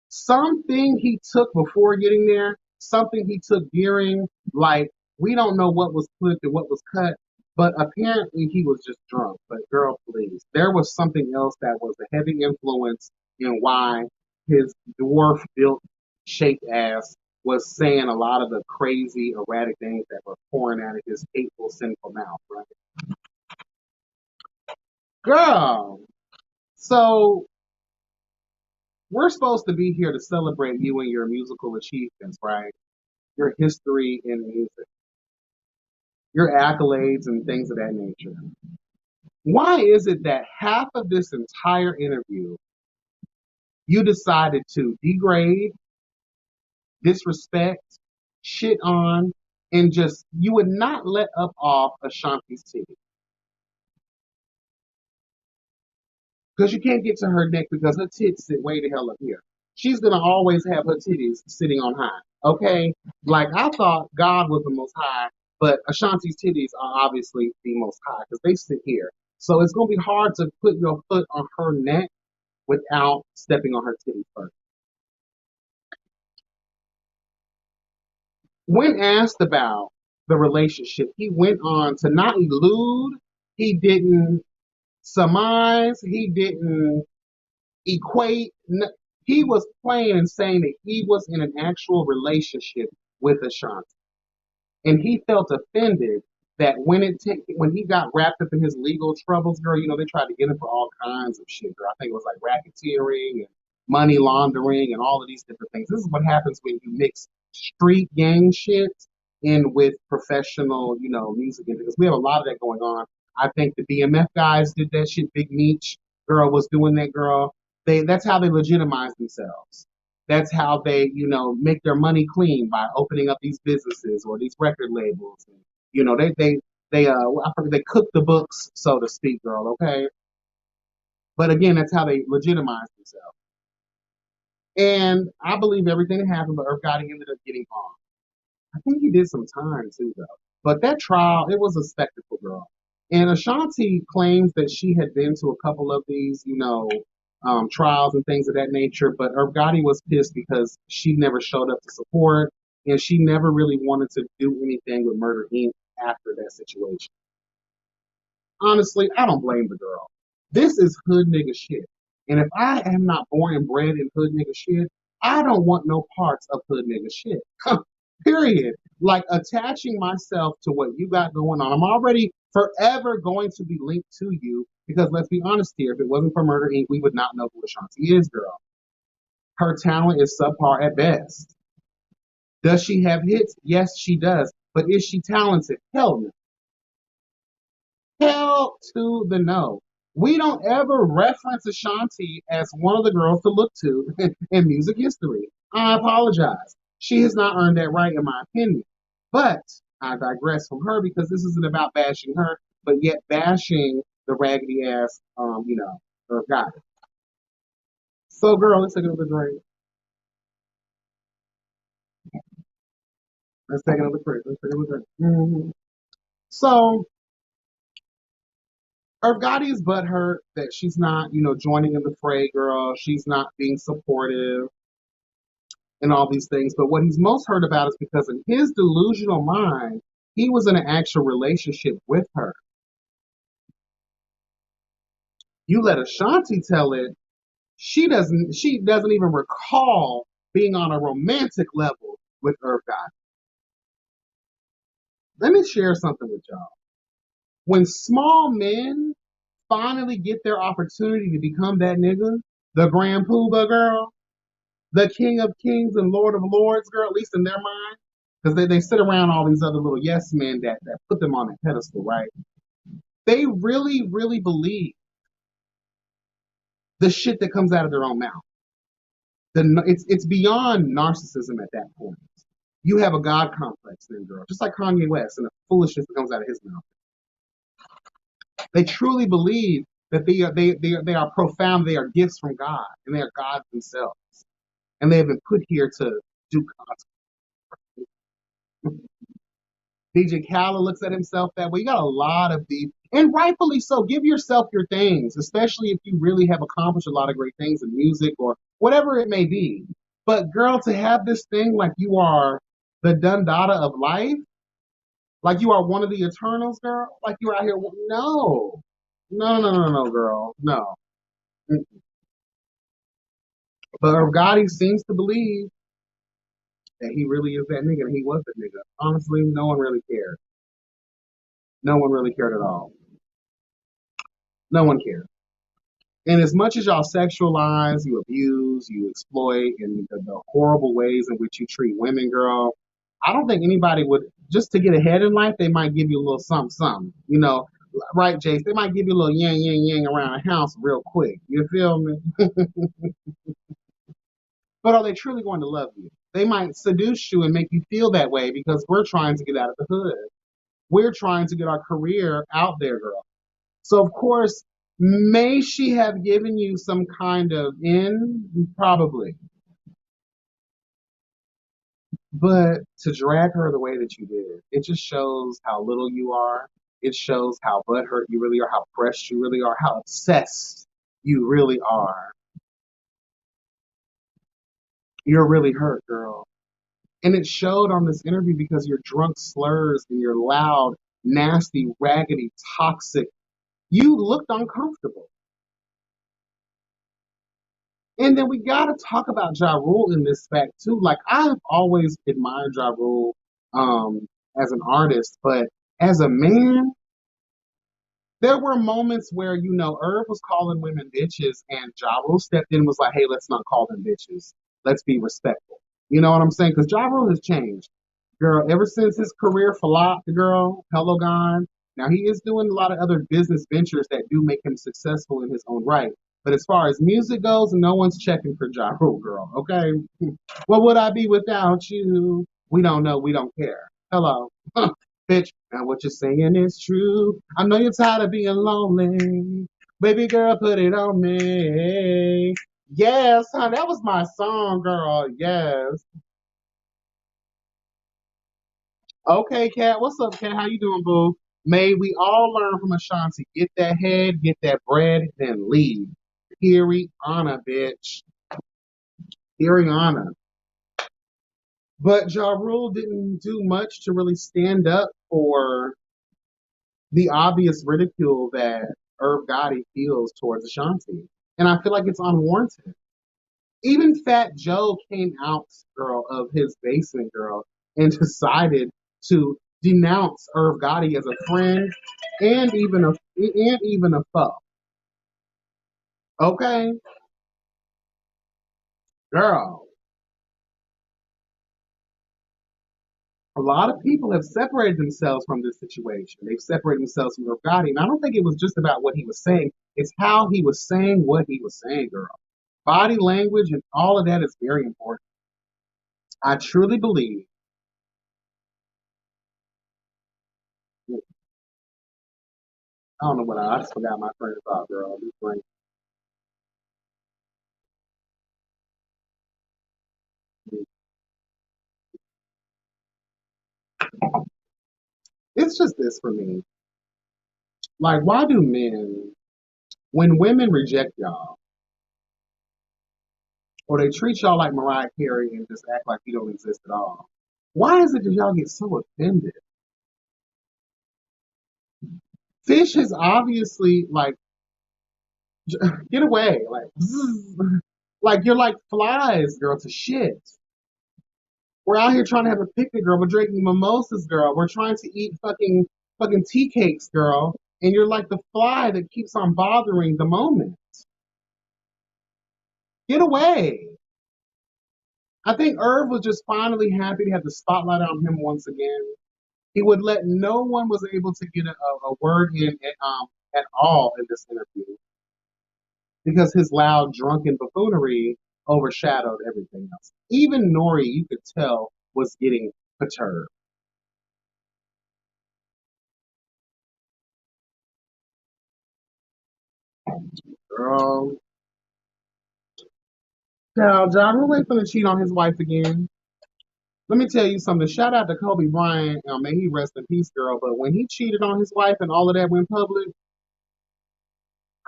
Something he took before getting there, something he took during, like, we don't know what was clipped and what was cut, but apparently he was just drunk. But girl, please, there was something else that was a heavy influence in why his dwarf built shaped ass was saying a lot of the crazy, erratic things that were pouring out of his hateful, sinful mouth, right? Girl, so we're supposed to be here to celebrate you and your musical achievements, right? Your history in music, your accolades and things of that nature. Why is it that half of this entire interview you decided to degrade, disrespect, shit on, and just you would not let up off Ashanti's titty? Because you can't get to her neck because her tits sit way the hell up here. She's gonna always have her titties sitting on high. Okay? Like I thought God was the most high, but Ashanti's titties are obviously the most high because they sit here. So it's gonna be hard to put your foot on her neck without stepping on her titties first. When asked about the relationship, he went on to not elude, he didn't surmise, he didn't equate. He was playing and saying that he was in an actual relationship with Ashanti, and he felt offended that when he got wrapped up in his legal troubles, girl, they tried to get him for all kinds of shit, girl. I think it was like racketeering and money laundering and all of these different things. This is what happens when you mix street gang shit in with professional, music, because we have a lot of that going on. I think the BMF guys did that shit. Big Meech girl was doing that, girl. That's how they legitimize themselves. That's how they, make their money clean by opening up these businesses or these record labels. And, I forget, they cook the books, so to speak, girl. Okay, but again, that's how they legitimize themselves. And I believe everything that happened, but Irv Gotti ended up getting off. I think he did some time too, though. But that trial, it was a spectacle, girl. And Ashanti claims that she had been to a couple of these, trials and things of that nature. But Irv Gotti was pissed because she never showed up to support, and she never really wanted to do anything with Murder Inc. after that situation. Honestly, I don't blame the girl. This is hood nigga shit. And if I am not born and bred in hood nigga shit, I don't want no parts of hood nigga shit. Period. Like attaching myself to what you got going on. I'm already forever going to be linked to you because let's be honest here, if it wasn't for Murder Inc., we would not know who Ashanti is, girl. Her talent is subpar at best. Does she have hits? Yes, she does. But is she talented? Hell no. Hell to the no. We don't ever reference Ashanti as one of the girls to look to in music history. I apologize. She has not earned that right, in my opinion. But I digress from her because this isn't about bashing her, but yet bashing the raggedy ass, guy. So, girl, let's take another drink. Let's take another drink. Let's take another drink. So, Irv Gotti is butthurt that she's not, joining in the fray, girl. She's not being supportive and all these things. But what he's most hurt about is because in his delusional mind, he was in an actual relationship with her. You let Ashanti tell it, she doesn't even recall being on a romantic level with Irv Gotti. Let me share something with y'all. When small men finally get their opportunity to become that nigga, the Grand Poobah girl, the King of Kings and Lord of Lords girl, at least in their mind, because they sit around all these other little yes men that put them on that pedestal, right? They really, really believe the shit that comes out of their own mouth. It's beyond narcissism at that point. You have a God complex then, girl, just like Kanye West and the foolishness that comes out of his mouth. They truly believe that they are profound, they are gifts from God, and they are God themselves. And they have been put here to do God's work. DJ Khaled looks at himself that way. You got a lot of these, and rightfully so. Give yourself your things, especially if you really have accomplished a lot of great things in music or whatever it may be. But girl, to have this thing like you are the Dundada of life, like you are one of the Eternals, girl, like you're out here. No, no, no, no, no, girl, no. But Irv Gotti seems to believe that he really is that nigga, and he was that nigga. Honestly, no one really cared. No one really cared at all. No one cared. And as much as y'all sexualize, you abuse, you exploit, and the horrible ways in which you treat women, girl, I don't think anybody would, just to get ahead in life, they might give you a little something, something. You know, right, Jace? They might give you a little yang, yang, yang around the house real quick. You feel me? But are they truly going to love you? They might seduce you and make you feel that way because we're trying to get out of the hood. We're trying to get our career out there, girl. So, of course, may she have given you some kind of in? Probably. But to drag her the way that you did, it just shows how little you are. It shows how butthurt you really are, how pressed you really are, how obsessed you really are. You're really hurt, girl. And it showed on this interview because your drunk slurs and your loud, nasty, raggedy, toxic, you looked uncomfortable. And then we gotta talk about Ja Rule in this fact too. Like I've always admired Ja Rule as an artist, but as a man, there were moments where, Irv was calling women bitches and Ja Rule stepped in and was like, hey, let's not call them bitches. Let's be respectful. You know what I'm saying? Because Ja Rule has changed. Girl, ever since his career flopped, girl, hello gone. Now he is doing a lot of other business ventures that do make him successful in his own right. But as far as music goes, no one's checking for Ja Rule, girl. Okay? What would I be without you? We don't know. We don't care. Hello. Bitch, now what you're saying is true. I know you're tired of being lonely. Baby girl, put it on me. Yes, honey, that was my song, girl. Yes. Okay, Kat. What's up, Kat? How you doing, boo? May we all learn from Ashanti. Get that head, get that bread, then leave. Periana, bitch. Periana. But Ja Rule didn't do much to really stand up for the obvious ridicule that Irv Gotti feels towards Ashanti. And I feel like it's unwarranted. Even Fat Joe came out, girl, of his basement, girl, and decided to denounce Irv Gotti as a friend and even a foe. Okay, girl. A lot of people have separated themselves from this situation. They've separated themselves from Irv Gotti, and I don't think it was just about what he was saying. It's how he was saying what he was saying, girl. Body language and all of that is very important. I truly believe. I don't know what I just forgot my friend thought, girl. This brain. It's just this for me. Like, why do men, when women reject y'all, or they treat y'all like Mariah Carey and just act like you don't exist at all, why is it that y'all get so offended? Fish is obviously like, get away. Like, like you're like flies, girl, to shit. We're out here trying to have a picnic, girl. We're drinking mimosas, girl. We're trying to eat fucking tea cakes, girl. And you're like the fly that keeps on bothering the moment. Get away. I think Irv was just finally happy to have the spotlight on him once again. He would let no one was able to get a word in at all in this interview because his loud, drunken buffoonery overshadowed everything else. Even Nori, you could tell, was getting perturbed. Girl, now John, we're waiting for to cheat on his wife again. Let me tell you something. Shout out to Kobe Bryant. May he rest in peace, girl. But when he cheated on his wife and all of that went public,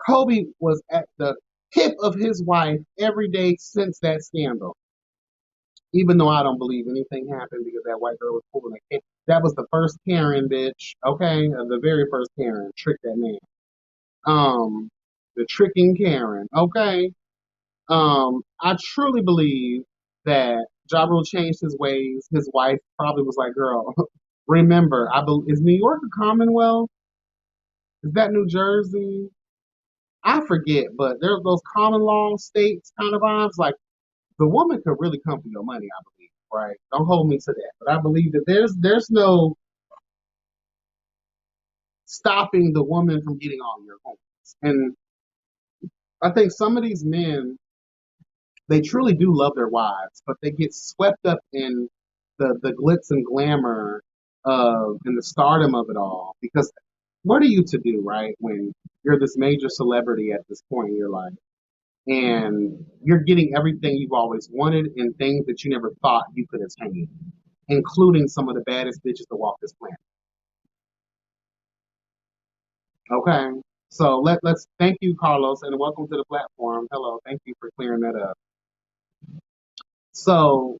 Kobe was at the hip of his wife every day since that scandal. Even though I don't believe anything happened because that white girl was pulling a kid. That was the first Karen, bitch. Okay, the very first Karen tricked that man. Um, the tricking Karen. Okay. I truly believe that Ja Rule changed his ways. His wife probably was like, "Girl, remember, is New York a Commonwealth? Is that New Jersey? I forget, but there's those common law states kind of vibes. Like the woman could really come for your money, I believe, right? Don't hold me to that, but I believe that there's no stopping the woman from getting all your homes. And I think some of these men, they truly do love their wives, but they get swept up in the glitz and glamour of and the stardom of it all. Because what are you to do, right? When you're this major celebrity at this point in your life and you're getting everything you've always wanted and things that you never thought you could attain, including some of the baddest bitches to walk this planet. Okay. So let's thank you, Carlos, and welcome to the platform. Hello, thank you for clearing that up. So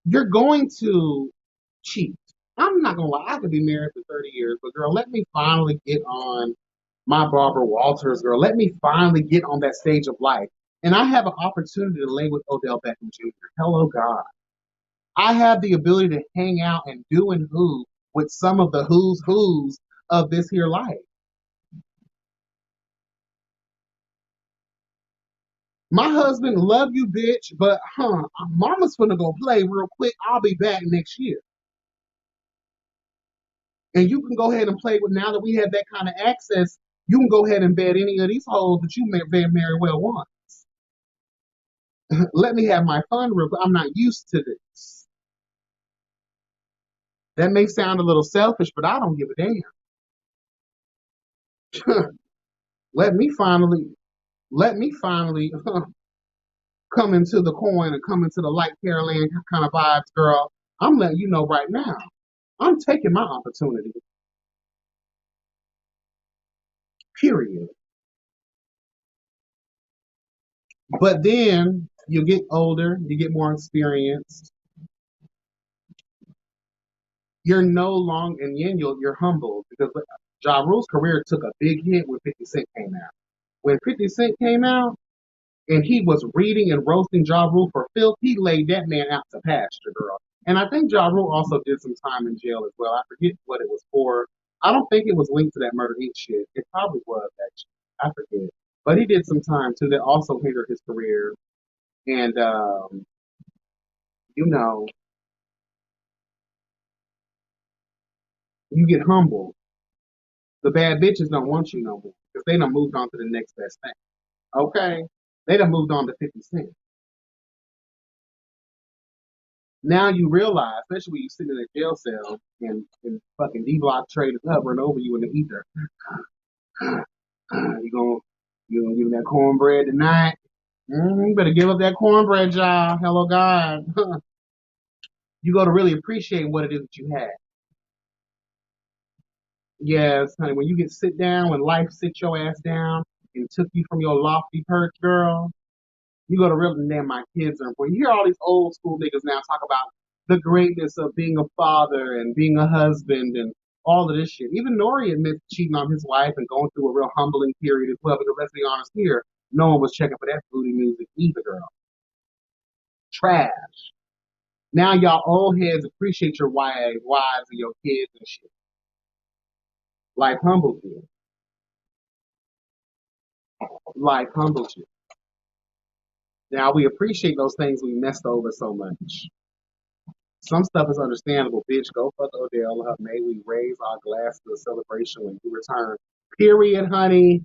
you're going to cheat. I'm not gonna lie, I could be married for 30 years, but girl, let me finally get on my Barbara Walters, girl. Let me finally get on that stage of life. And I have an opportunity to lay with Odell Beckham Jr. Hello, God. I have the ability to hang out and do and who with some of the who's of this here life. My husband love you, bitch, but mama's gonna go play real quick. I'll be back next year. And you can go ahead and play with now that we have that kind of access. You can go ahead and bet any of these hoes that you may very well want. Let me have my fun real quick. I'm not used to this. That may sound a little selfish, but I don't give a damn. let me finally, let me finally come into the coin and come into the light Caroline kind of vibes, girl. I'm letting you know right now. I'm taking my opportunity. Period. But then you get older, you get more experienced. You're no longer, and then you're humbled because Ja Rule's career took a big hit when 50 Cent came out. When 50 Cent came out and he was reading and roasting Ja Rule for filth, he laid that man out to pasture, girl. And I think Ja Rule also did some time in jail as well. I forget what it was for. I don't think it was linked to that Murder Inc. shit. It probably was, actually. I forget. But he did some time too that also hindered his career. And, you know, you get humble. The bad bitches don't want you no more because they done moved on to the next best thing. Okay? They done moved on to 50 Cent. Now you realize, especially when you sit in a jail cell and fucking D-Block trade is hovering over you in the ether. You gonna give me that cornbread tonight? You better give up that cornbread, y'all. Hello, God. You got to really appreciate what it is that you have. Yes, honey. When you get sit down, when life sits your ass down and took you from your lofty perch, girl, you go to real damn my kids are important. You hear all these old school niggas now talk about the greatness of being a father and being a husband and all of this shit. Even Nori admits cheating on his wife and going through a real humbling period as well. Because let's be honest here, no one was checking for that booty music either, girl. Trash. Now y'all old heads appreciate your wives and your kids and shit. Life humbled you. Life humbled you. Now we appreciate those things we messed over so much. Some stuff is understandable, bitch. Go fuck Odell. May we raise our glass to a celebration when you return. Period, honey.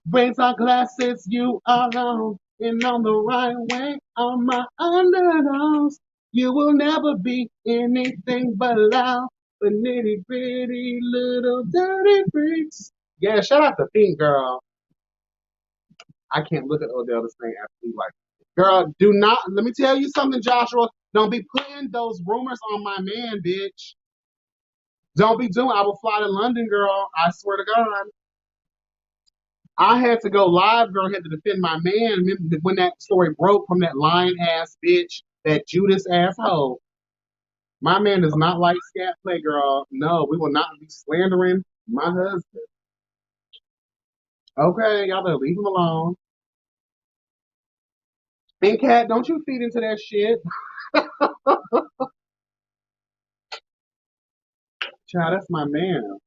Raise our glasses, you are on and on the right way. On my underdogs, you will never be anything but loud, but nitty gritty little dirty freaks. Yeah, shout out to Pink Girl. I can't look at Odell the same after he like, girl, do not. Let me tell you something, Joshua. Don't be putting those rumors on my man, bitch. Don't be doing. I will fly to London, girl. I swear to God. I had to go live, girl. Had to defend my man when that story broke from that lying ass bitch, that Judas asshole. My man does not like scat play, girl. No, we will not be slandering my husband. Okay, y'all better leave him alone. And Cat, don't you feed into that shit. Child, that's my man.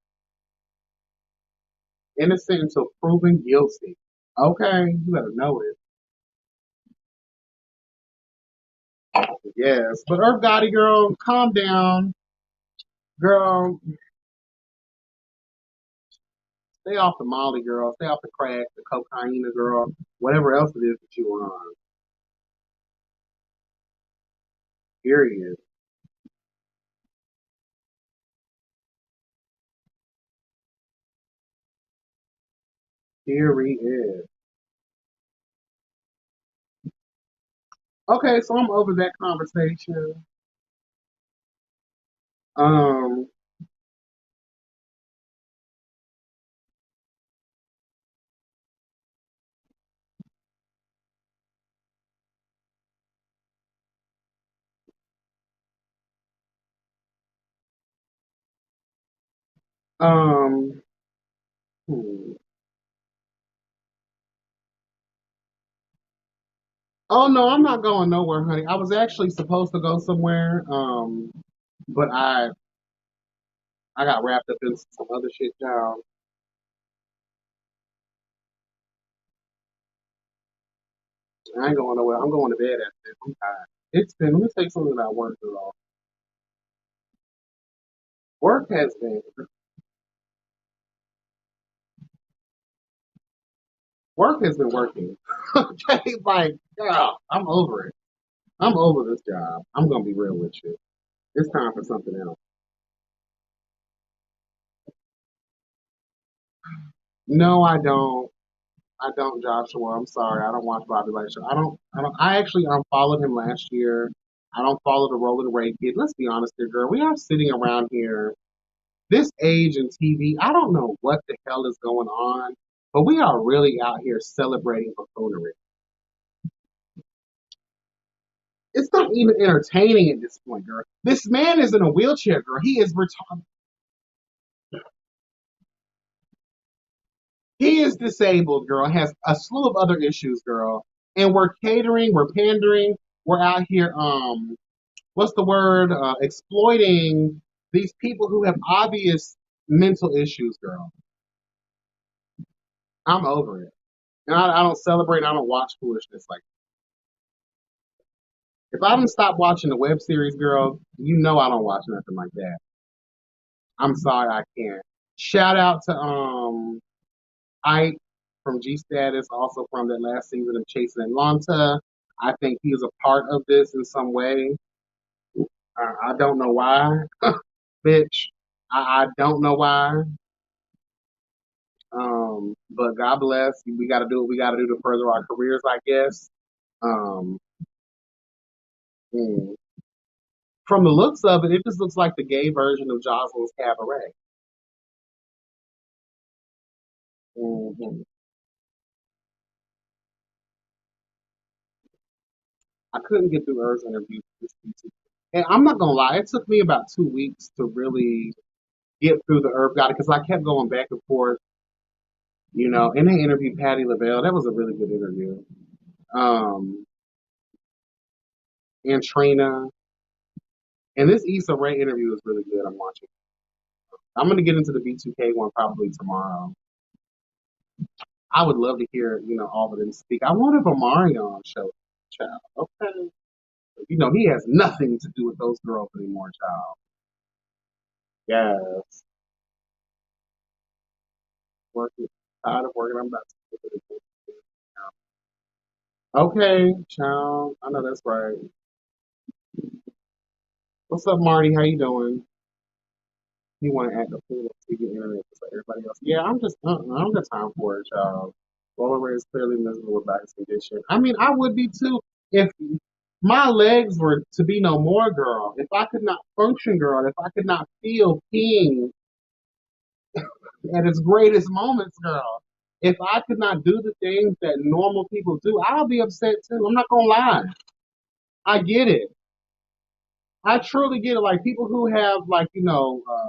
Innocent until proven guilty. Okay, you better know it. Yes, but Irv Gotti, girl, calm down, girl. Stay off the Molly, girl. Stay off the crack, the cocaine, girl. Whatever else it is that you are on. Period. Period. Okay, so I'm over that conversation. Um, um, hmm. Oh no, I'm not going nowhere, honey. I was actually supposed to go somewhere, but I got wrapped up in some other shit, child. I ain't going nowhere. I'm going to bed after this. I'm tired. It's been. Let me take something about work, girl. Work has been. Work has been working. Okay, like, girl, I'm over it. I'm over this job. I'm gonna be real with you. It's time for something else. No, I don't. I don't, Joshua. I'm sorry. I don't watch Bobby Lashley. I don't. I actually unfollowed him last year. I don't follow the Rolling Ray kid. Let's be honest here, girl. We are sitting around here, this age in TV. I don't know what the hell is going on, but we are really out here celebrating buffoonery. It's not even entertaining at this point, girl. This man is in a wheelchair, girl. He is retarded. He is disabled, girl, has a slew of other issues, girl. And we're catering, we're pandering, we're out here, what's the word? Exploiting these people who have obvious mental issues, girl. I'm over it. And I don't celebrate, I don't watch foolishness like that. If I don't stop watching the web series, girl, you know I don't watch nothing like that. I'm sorry, I can't. Shout out to Ike from G Status, also from that last season of Chasing Atlanta. I think he is a part of this in some way. I don't know why, bitch. I don't know why. But God bless. We got to do what we got to do to further our careers, I guess. Um, mm. From the looks of it, it just looks like the gay version of Jocelyn's Cabaret. Hmm. I couldn't get through Earth's interview. And I'm not gonna lie, it took me about 2 weeks to really get through the Irv Gotti because I kept going back and forth, and they interviewed Patti LaBelle. That was a really good interview. Um, and Trina. And this Issa Rae interview is really good. I'm watching. I'm gonna get into the B2K one probably tomorrow. I would love to hear, all of them speak. I want a Omarion show, child. Okay. He has nothing to do with those girls anymore, child. Yes. Working, tired of working. I'm about to get to the Okay, child. I know that's right. What's up, Marty? How you doing? You want to act a fool on TV internet just like everybody else? Yeah, I'm just, I don't got time for it, child. Roller Ray is clearly miserable about his condition. I mean, I would be too if my legs were to be no more, girl. If I could not function, girl. If I could not feel peeing at its greatest moments, girl. If I could not do the things that normal people do, I'll be upset too. I'm not gonna lie. I get it. I truly get it. Like people who have like,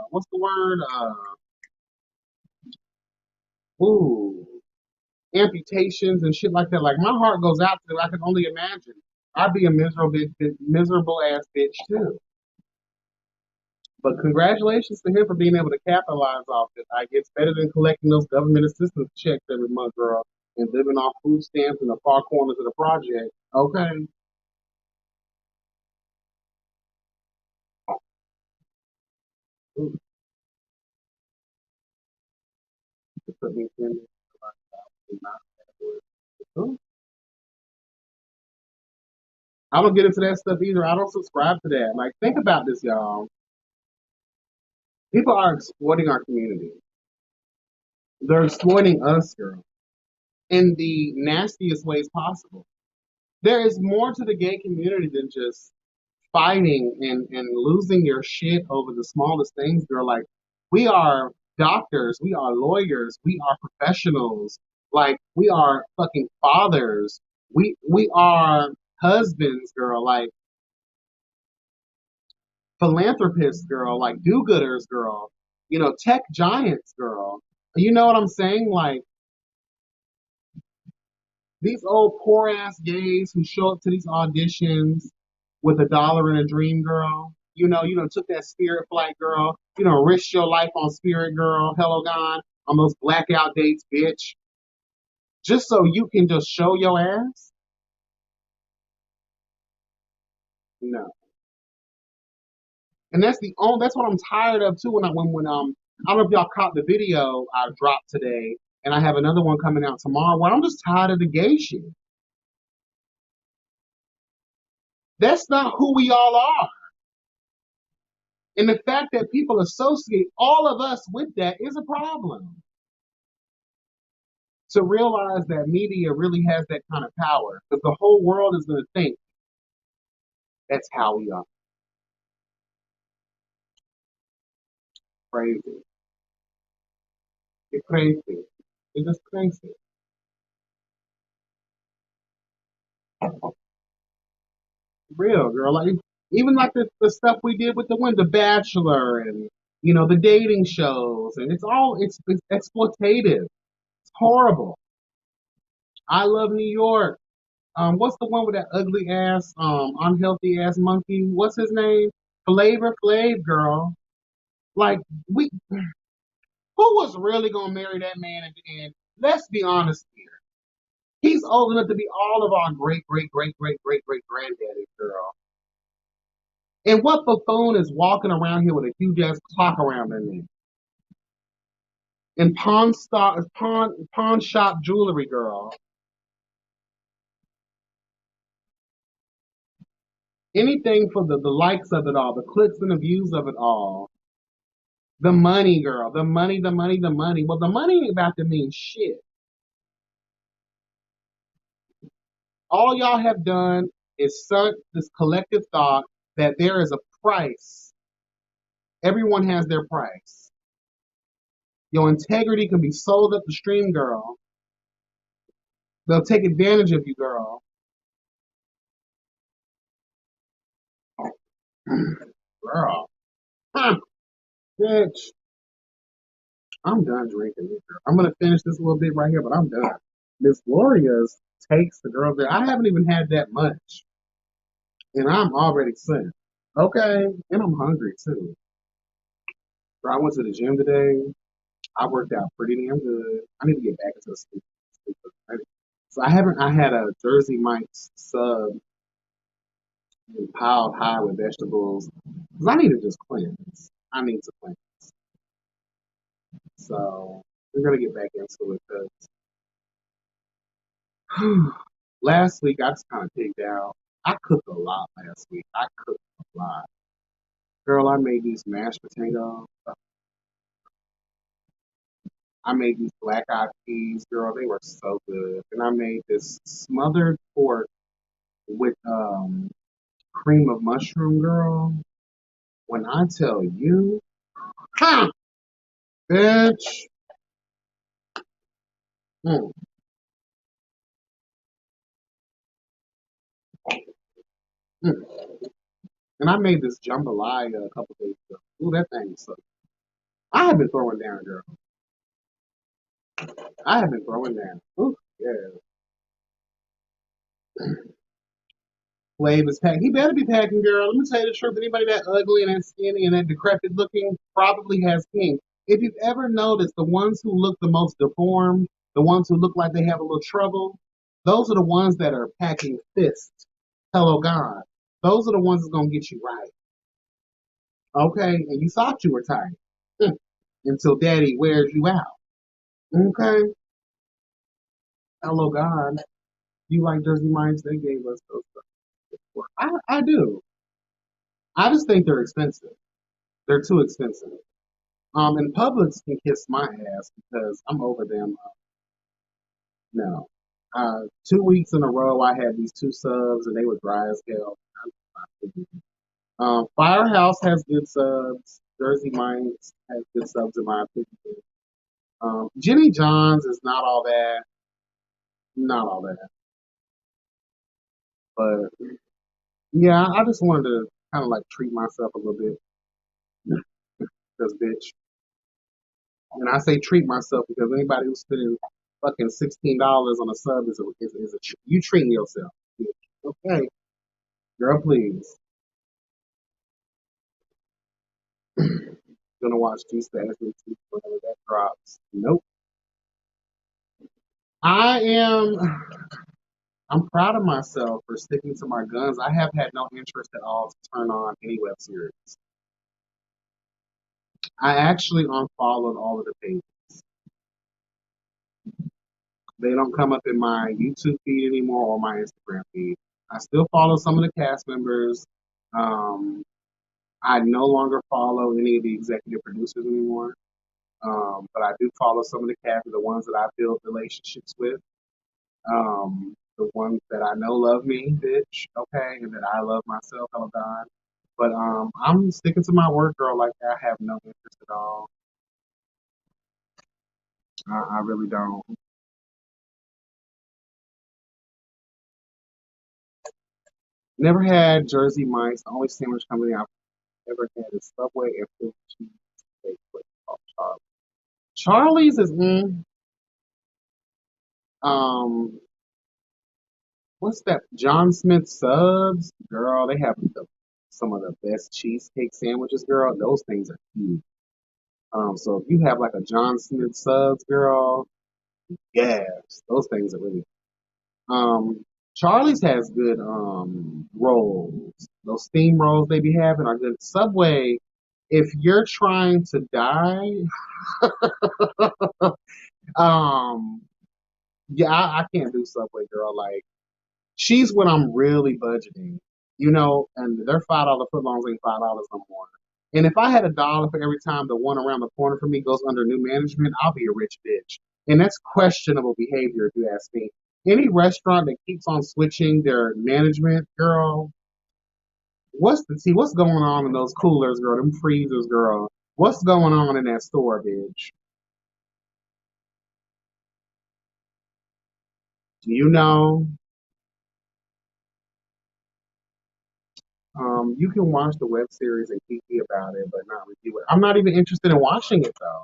what's the word? Ooh, amputations and shit like that. Like my heart goes out to them. I can only imagine. I'd be a miserable ass bitch too. But congratulations to him for being able to capitalize off it. I guess better than collecting those government assistance checks every month, girl, and living off food stamps in the far corners of the project. Okay. Ooh, it took me 10 minutes to not Ooh. I don't get into that stuff either. I don't subscribe to that. Like, think about this, y'all. People are exploiting our community. They're exploiting us, girl, in the nastiest ways possible. There is more to the gay community than just fighting and losing your shit over the smallest things, girl. Like, we are doctors, we are lawyers, we are professionals, like we are fucking fathers, we are husbands, girl, like philanthropists, girl, like do-gooders, girl, tech giants, girl. You know what I'm saying? Like these old poor ass gays who show up to these auditions with $1 and a dream, girl. Took that spirit flight, girl. Risked your life on spirit, girl. Hello, God, on those blackout dates, bitch. Just so you can just show your ass? No. And that's what I'm tired of too. I don't know if y'all caught the video I dropped today, and I have another one coming out tomorrow. Where I'm just tired of the gay shit. That's not who we all are. And the fact that people associate all of us with that is a problem. To realize that media really has that kind of power because the whole world is going to think that's how we are. Crazy. It's crazy. It's just crazy. Real, girl. Like, even like the stuff we did with the Bachelor and, the dating shows. And it's exploitative. It's horrible. I love New York. What's the one with that ugly ass, unhealthy ass monkey? What's his name? Flavor Flav, girl. Like, who was really gonna marry that man at the end? Let's be honest here. He's old enough to be all of our great, great, great, great, great, great granddaddy, girl. And what buffoon is walking around here with a huge ass clock around their neck? And pawn shop jewelry, girl. Anything for the likes of it all, the clicks and the views of it all. The money, girl. The money, the money, the money. Well, the money ain't about to mean shit. All y'all have done is sunk this collective thought that there is a price. Everyone has their price. Your integrity can be sold up the stream, girl. They'll take advantage of you, girl. Girl. Huh, bitch. I'm done drinking this, girl. I'm gonna finish this little bit right here, but I'm done. Miss Gloria's takes the girl there. I haven't even had that much. And I'm already sick. Okay. And I'm hungry too. So I went to the gym today. I worked out pretty damn good. I need to get back into the sleep. So I haven't. I had a Jersey Mike's sub piled high with vegetables because I need to just cleanse. I need to cleanse. So we're gonna get back into it because last week I just kind of pigged out. I cooked a lot last week. I cooked a lot. Girl, I made these mashed potatoes. I made these black eyed peas, girl. They were so good. And I made this smothered pork with cream of mushroom, girl. When I tell you, ha, bitch. Mm, mm. And I made this jambalaya a couple days ago. Ooh, that thing was so. I have been throwing down, girl. I have been throwing down. Ooh, yeah. Flav is packing. He better be packing, girl. Let me tell you the truth. Anybody that ugly and that skinny and that decrepit looking probably has king. If you've ever noticed, the ones who look the most deformed, the ones who look like they have a little trouble, those are the ones that are packing fists. Hello, God. Those are the ones that's gonna get you right. Okay, and you thought you were tight until Daddy wears you out. Okay, hello, God. You like Jersey Mines? They gave us those stuff. I do. I just think they're expensive. They're too expensive. And Publix can kiss my ass because I'm over them. No. 2 weeks in a row, I had these two subs and they were dry as hell. Firehouse has good subs. Jersey Mines has good subs in my opinion. Jimmy John's is not all that. Not all that. But yeah, I just wanted to kind of like treat myself a little bit. Because, bitch. And I say treat myself because anybody who's spending fucking $16 on a sub is you treating yourself. Okay, girl, please. Gonna watch G Status whenever that drops. Nope. I am. I'm proud of myself for sticking to my guns. I have had no interest at all to turn on any web series. I actually unfollowed all of the pages. They don't come up in my YouTube feed anymore or my Instagram feed. I still follow some of the cast members. Um, I no longer follow any of the executive producers anymore. But I do follow some of the cast, the ones that I build relationships with. The ones that I know love me, bitch, okay, and that I love myself, hello God. But I'm sticking to my work, girl. Like I have no interest at all. I really don't. Never had Jersey Mike's. The only sandwich company I've ever had is Subway and Philly cheese steak place called Charlie. Charlie's is um what's that? John Smith subs, girl. They have some of the best cheesecake sandwiches, girl. Those things are huge. So if you have like a John Smith subs, girl, yes, those things are really. Um, Charlie's has good rolls. Those steam rolls they be having are good. Subway, if you're trying to die, um, yeah, I can't do Subway, girl. Like she's when I'm really budgeting, and their $5 footlongs ain't $5 no more. And if I had $1 for every time the one around the corner for me goes under new management, I'll be a rich bitch. And that's questionable behavior, if you ask me. Any restaurant that keeps on switching their management, girl, what's the tea? What's going on in those coolers, girl? Them freezers, girl. What's going on in that store, bitch? You know, you can watch the web series and kiki about it, but not review it. I'm not even interested in watching it though.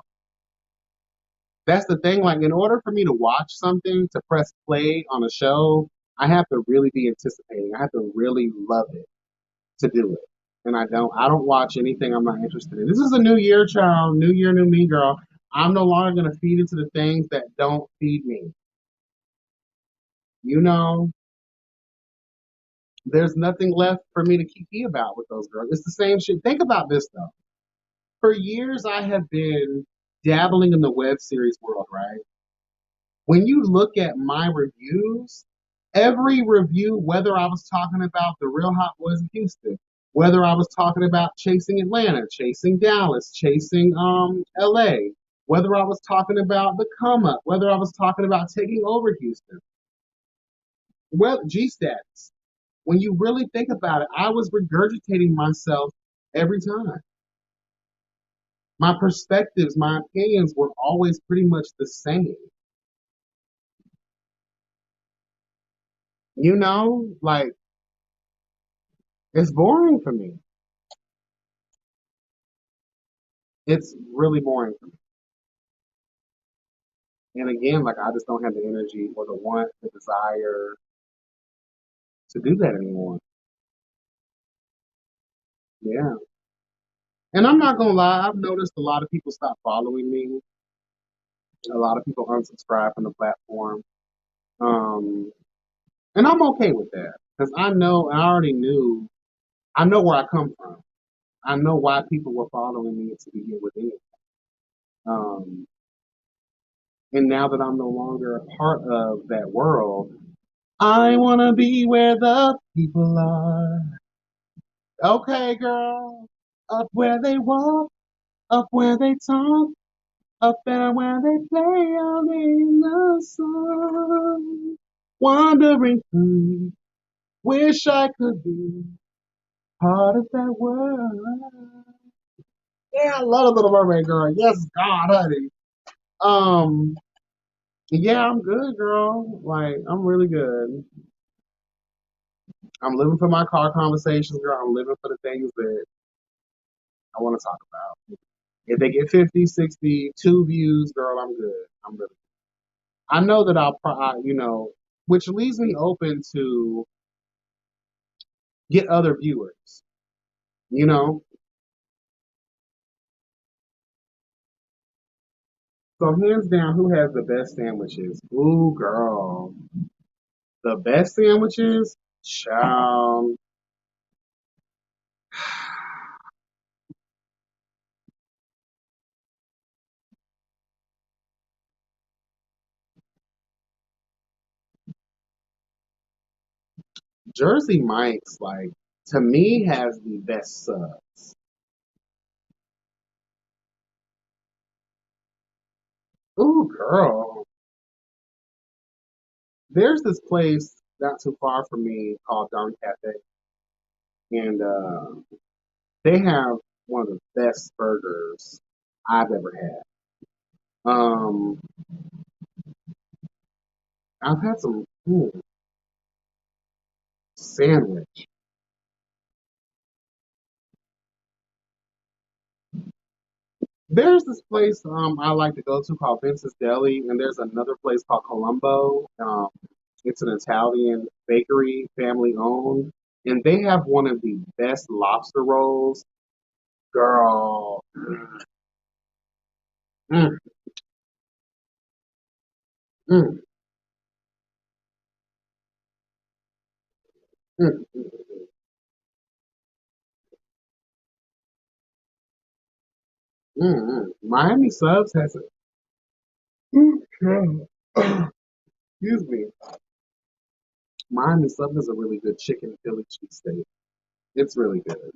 That's the thing. Like, in order for me to watch something, to press play on a show, I have to really be anticipating. I have to really love it to do it. And I don't watch anything I'm not interested in. This is a new year, child. New year, new me, girl. I'm no longer gonna feed into the things that don't feed me. You know, there's nothing left for me to kiki about with those girls. It's the same shit. Think about this though. For years, I have been dabbling in the web series world, right? When you look at my reviews, every review, whether I was talking about the Real Hot Boys of Houston, whether I was talking about chasing Atlanta, chasing Dallas, chasing LA, whether I was talking about the come up, whether I was talking about taking over Houston, well, G status. When you really think about it, I was regurgitating myself every time. My perspectives, my opinions were always pretty much the same. Like it's boring for me. It's really boring for me. And again, like I just don't have the energy or the want, the desire to do that anymore. Yeah. And I'm not gonna lie, I've noticed a lot of people stop following me. A lot of people unsubscribe from the platform. Um, and I'm okay with that. Because I already knew, I know where I come from. I know why people were following me to begin with anyway. Um, and now that I'm no longer a part of that world, I wanna be where the people are. Okay, girl. Up where they walk, up where they talk, up there where they play out in the sun. Wandering through, wish I could be part of that world. Yeah, I love a Little Mermaid, girl. Yes, God, honey. Um, yeah, I'm good, girl. Like, I'm really good. I'm living for my car conversations, girl. I'm living for the things that I want to talk about. If they get 50, 62 views, girl, I'm good. I'm really. I know that which leaves me open to get other viewers. You know, so hands down, who has the best sandwiches? Ooh, girl, the best sandwiches, child. Jersey Mike's, like, to me, has the best subs. Ooh, girl, there's this place not too far from me called Don Cafe, and they have one of the best burgers I've ever had. Um, I've had some sandwich. There's this place I like to go to called Vince's Deli, and there's another place called Colombo. It's an Italian bakery, family owned, and they have one of the best lobster rolls. Girl, mm, mm, mm, mm, Miami Subs has it. Excuse me. Miami Subs is a really good chicken Philly cheesesteak. It's really good.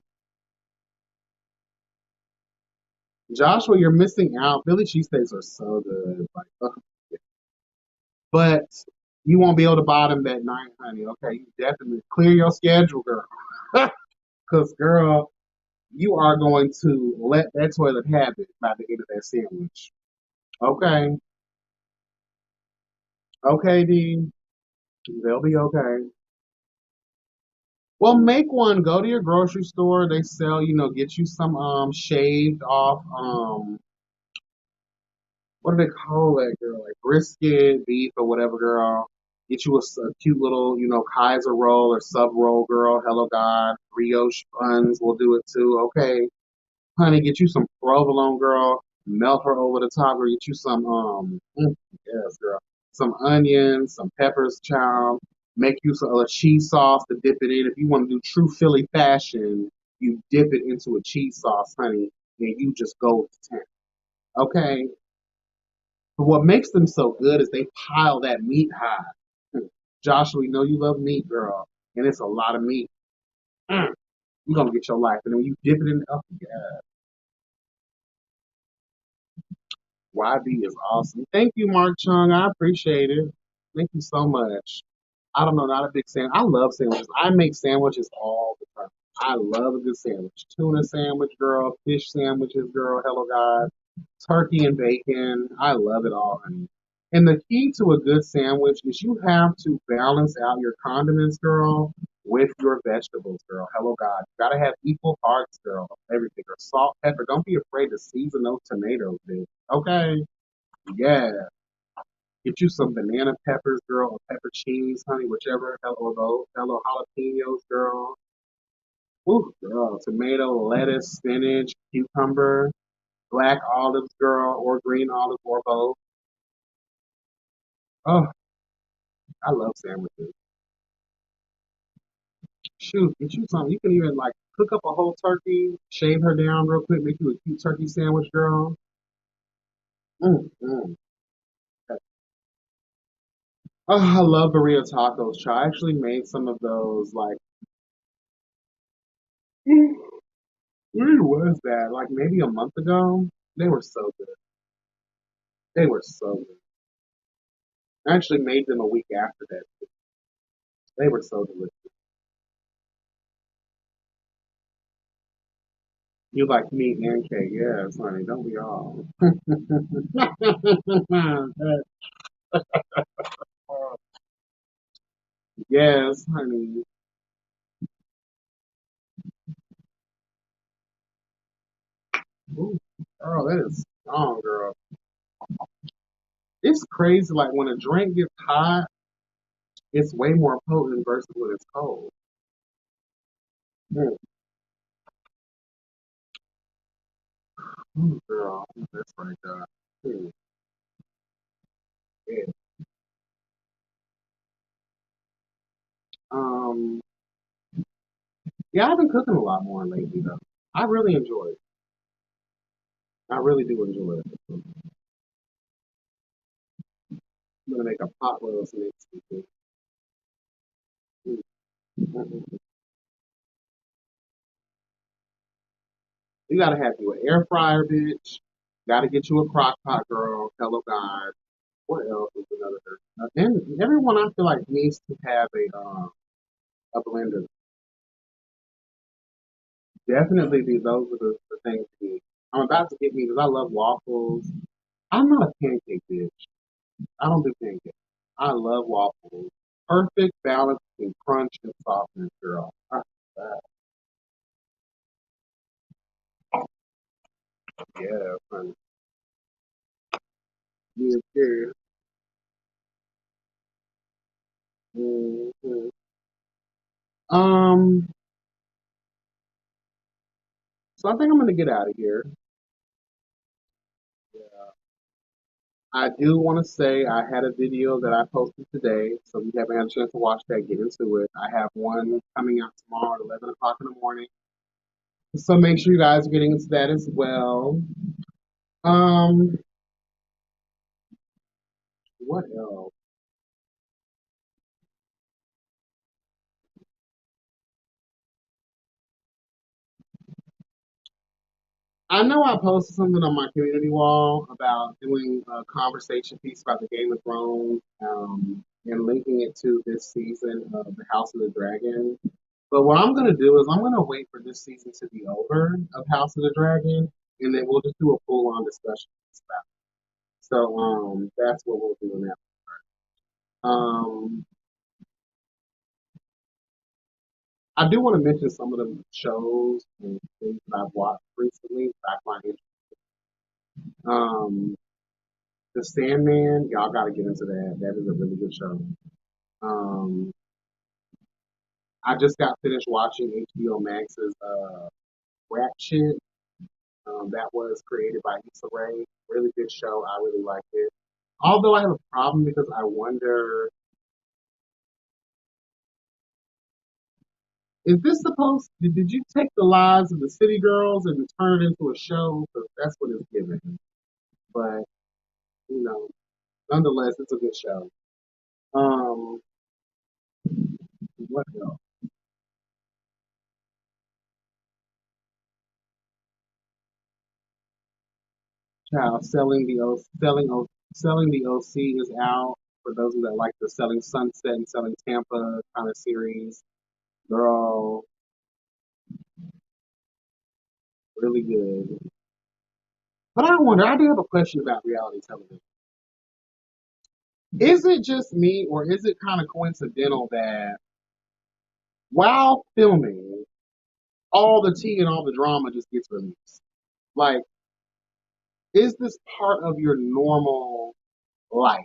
Joshua, you're missing out. Philly cheesesteaks are so good. Like, ugh. But you won't be able to buy them that night, honey. Okay, you definitely clear your schedule, girl. Because, girl, you are going to let that toilet have it by the end of that sandwich. Okay, okay, D. They'll be okay. Well, make one. Go to your grocery store. They sell, get you some shaved off what do they call that, girl? Like brisket, beef, or whatever, girl. Get you a cute little, Kaiser roll or sub roll, girl. Hello God. Brioche buns will do it too. Okay, honey, get you some provolone, girl. Melt her over the top, or get you some yes, girl. Some onions, some peppers, child. Make you some a cheese sauce to dip it in. If you want to do true Philly fashion, you dip it into a cheese sauce, honey, and you just go to town. Okay. But what makes them so good is they pile that meat high. Joshua, we know you love meat, girl, and it's a lot of meat. Mm, you're gonna get your life, and then when you dip it in, oh yeah, YB is awesome. Thank you, Mark Chung. I appreciate it. Thank you so much. I don't know, not a big fan. I love sandwiches. I make sandwiches all the time. I love a good sandwich. Tuna sandwich, girl. Fish sandwiches, girl. Hello, God. Turkey and bacon. I love it all, honey. And the key to a good sandwich is you have to balance out your condiments, girl, with your vegetables, girl. Hello, God. You gotta have equal parts, girl, of everything. Or salt, pepper. Don't be afraid to season those tomatoes, bitch. Okay? Yeah. Get you some banana peppers, girl, or pepper cheese, honey, whichever. Hello, those. Hello, jalapenos, girl. Ooh, girl. Tomato, lettuce, spinach, cucumber, black olives, girl, or green olives, or both. Oh, I love sandwiches. Shoot, get you some. You can even like cook up a whole turkey, shave her down real quick, make you a cute turkey sandwich, girl. Mm, mm. Oh, I love burrito tacos. I actually made some of those like when was that? Like maybe a month ago. They were so good. They were so good. I actually made them a week after that. They were so delicious. You like meat and cake, yes, honey. Don't we all? Yes, honey. Ooh, girl, that is strong, girl. It's crazy. Like when a drink gets hot, it's way more potent versus when it's cold. Mm, ooh, girl, that's right, God. Mm, yeah. Um, yeah, I've been cooking a lot more lately, though. I really enjoy it. I really do enjoy it. I'm gonna make a pot roast next week. Mm, mm, mm. You gotta have you an air fryer, bitch. Gotta get you a crock pot, girl. Hello, God. What else is another? And everyone I feel like needs to have a blender. Definitely, those are the things to me. I'm about to get me because I love waffles. I'm not a pancake bitch. I don't do pancakes. I love waffles. Perfect balance between crunch and softness, girl. Yeah, honey. Yeah, yeah. Mhm. Um, so I think I'm gonna get out of here. I do want to say I had a video that I posted today, so if you haven't had a chance to watch that, get into it. I have one coming out tomorrow at 11 o'clock in the morning. So make sure you guys are getting into that as well. Um, what else? I know I posted something on my community wall about doing a conversation piece about the Game of Thrones and linking it to this season of the House of the Dragon. But what I'm gonna do is I'm gonna wait for this season to be over of House of the Dragon, and then we'll just do a full on discussion about it. So that's what we'll do now. Um, I do want to mention some of the shows and things that I've watched recently that I find interesting. Um, The Sandman, y'all got to get into that. That is a really good show. Um, I just got finished watching HBO Max's Rap Shit. That was created by Issa Rae. Really good show. I really liked it. Although I have a problem because I wonder, is this supposed? Did you take the lives of the city girls and turn it into a show? Because that's what it's giving. But you know, nonetheless, it's a good show. Um, what else? Child selling the OC is out for those that like the Selling Sunset and Selling Tampa kind of series. Girl, really good. But I wonder, I do have a question about reality television. Is it just me, or is it kind of coincidental that while filming, all the tea and all the drama just gets released? Like, is this part of your normal life?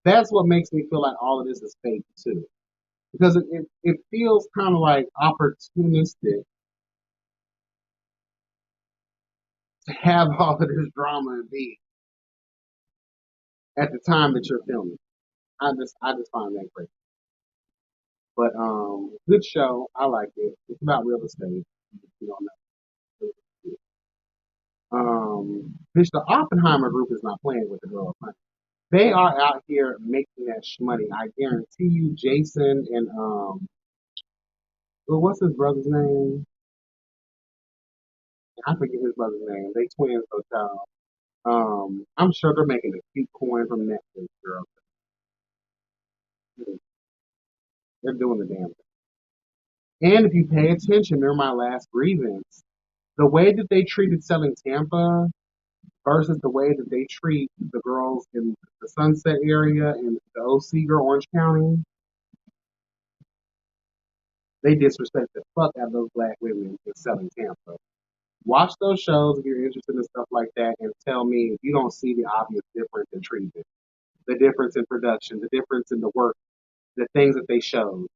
That's what makes me feel like all of this is fake too. Because it feels kind of like opportunistic to have all of this drama and beef at the time that you're filming. I just find that great. But good show. I like it. It's about real estate. You don't know. Bitch, the Oppenheimer group is not playing with the girl. They are out here making that money. I guarantee you, Jason and well, what's his brother's name? I forget his brother's name. They twins, so child. I'm sure they're making a cute coin from Netflix, girl. They're doing the damn thing. And if you pay attention, remember my last grievance. The way that they treated Selling Tampa versus the way that they treat the girls in the Sunset area and the OC girl, Orange County, they disrespect the fuck out of those black women in Selling Tampa. Watch those shows if you're interested in stuff like that and tell me if you don't see the obvious difference in treatment, the difference in production, the difference in the work, the things that they showed,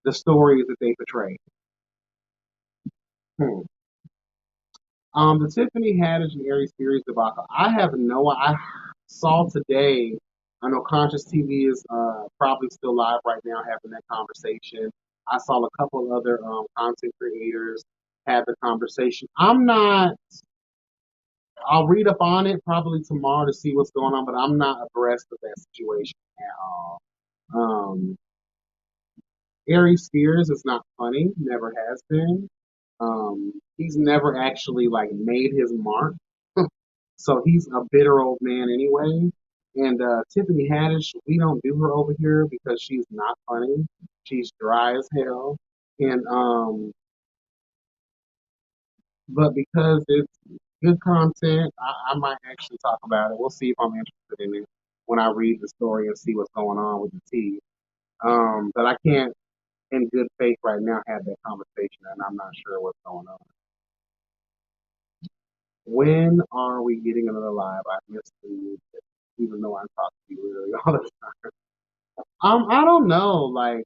the stories that they portrayed. Hmm. The Tiffany Haddish and Aries Spears debacle. I have no. I saw today. I know Conscious TV is probably still live right now, having that conversation. I saw a couple of other content creators have the conversation. I'm not. I'll read up on it probably tomorrow to see what's going on, but I'm not abreast of that situation at all. Um, Aries Spears is not funny, never has been. He's never actually like made his mark. So he's a bitter old man anyway. And Tiffany Haddish, we don't do her over here because she's not funny. She's dry as hell. And but because it's good content, I might actually talk about it. We'll see if I'm interested in it when I read the story and see what's going on with the tea. But I can't, in good faith, right now have that conversation, and I'm not sure what's going on. When are we getting another live? I missed you, even though I talk to you literally all the time. I don't know. Like,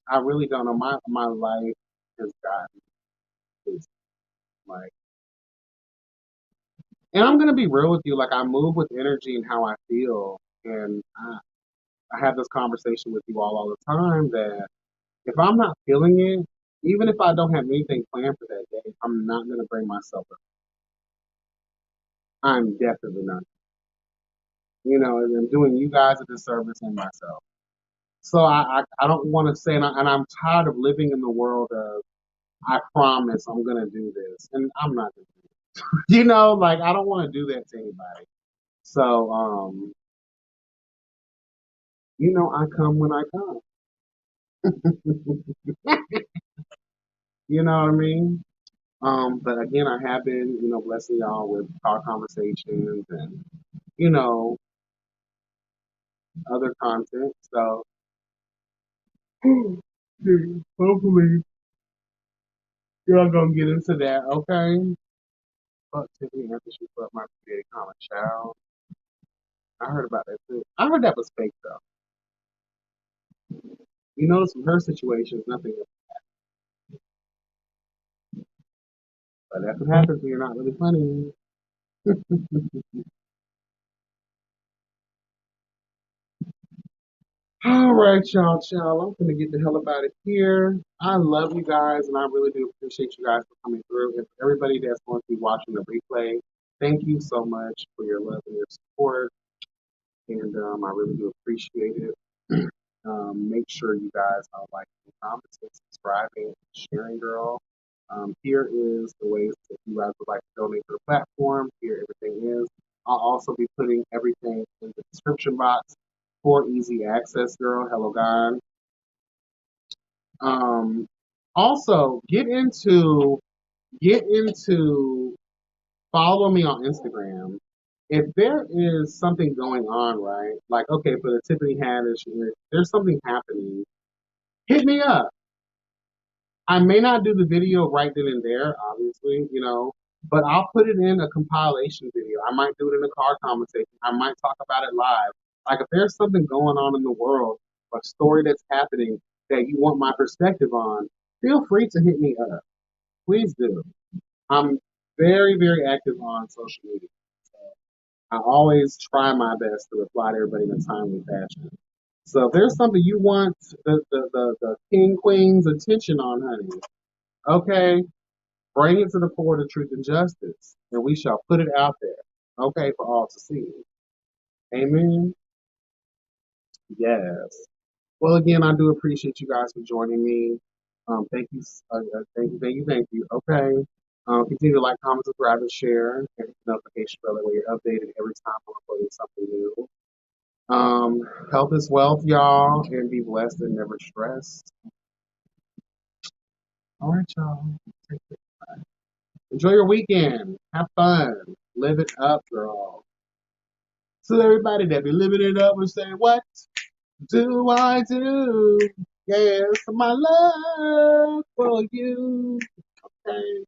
I really don't know. My life has gotten this, like, and I'm gonna be real with you. Like, I move with energy and how I feel, and I have this conversation with you all the time that if I'm not feeling it, even if I don't have anything planned for that day, I'm not gonna bring myself up. I'm definitely not. And I'm doing you guys a disservice and myself. So I don't want to say, and I'm tired of living in the world of I promise I'm gonna do this, and I'm not gonna do it. Like I don't want to do that to anybody. So I come when I come. You know what I mean? But again, I have been, blessing y'all with our conversations and you know other content. So hopefully y'all gonna get into that, okay? But Tiffany after she put my creative comment child. I heard about that I heard that was fake though. You notice from her situation, nothing. But that's what happens when you're not really funny. All right, y'all. I'm gonna get the hell up out of here. I love you guys, and I really do appreciate you guys for coming through. And for everybody that's going to be watching the replay, thank you so much for your love and your support. And I really do appreciate it. Make sure you guys are liking, commenting, subscribing, sharing, girl. Here is the ways that you guys would like to donate to the platform. Here everything is. I'll also be putting everything in the description box for easy access, girl. Hello, God. Um, also, get into follow me on Instagram. If there is something going on, right? Like, okay, for the Tiffany Haddish, if there's something happening, hit me up. I may not do the video right then and there, obviously, but I'll put it in a compilation video. I might do it in a car conversation. I might talk about it live. Like, if there's something going on in the world, a story that's happening that you want my perspective on, feel free to hit me up. Please do. I'm very, very active on social media. So I always try my best to reply to everybody in a timely fashion. So if there's something you want the king queen's attention on, honey, okay, bring it to the court of truth and justice, and we shall put it out there, okay, for all to see. Amen. Yes. Well, again, I do appreciate you guys for joining me. Thank you, thank you. Okay. Continue to like, comment, subscribe, and share, and hit the notification bell that way you're updated every time I'm uploading something new. Health is wealth, y'all, and be blessed and never stressed. All right, y'all. Take care. Enjoy your weekend. Have fun. Live it up, girl. So everybody that be living it up and say, what do I do? Yes, my love for you. Okay.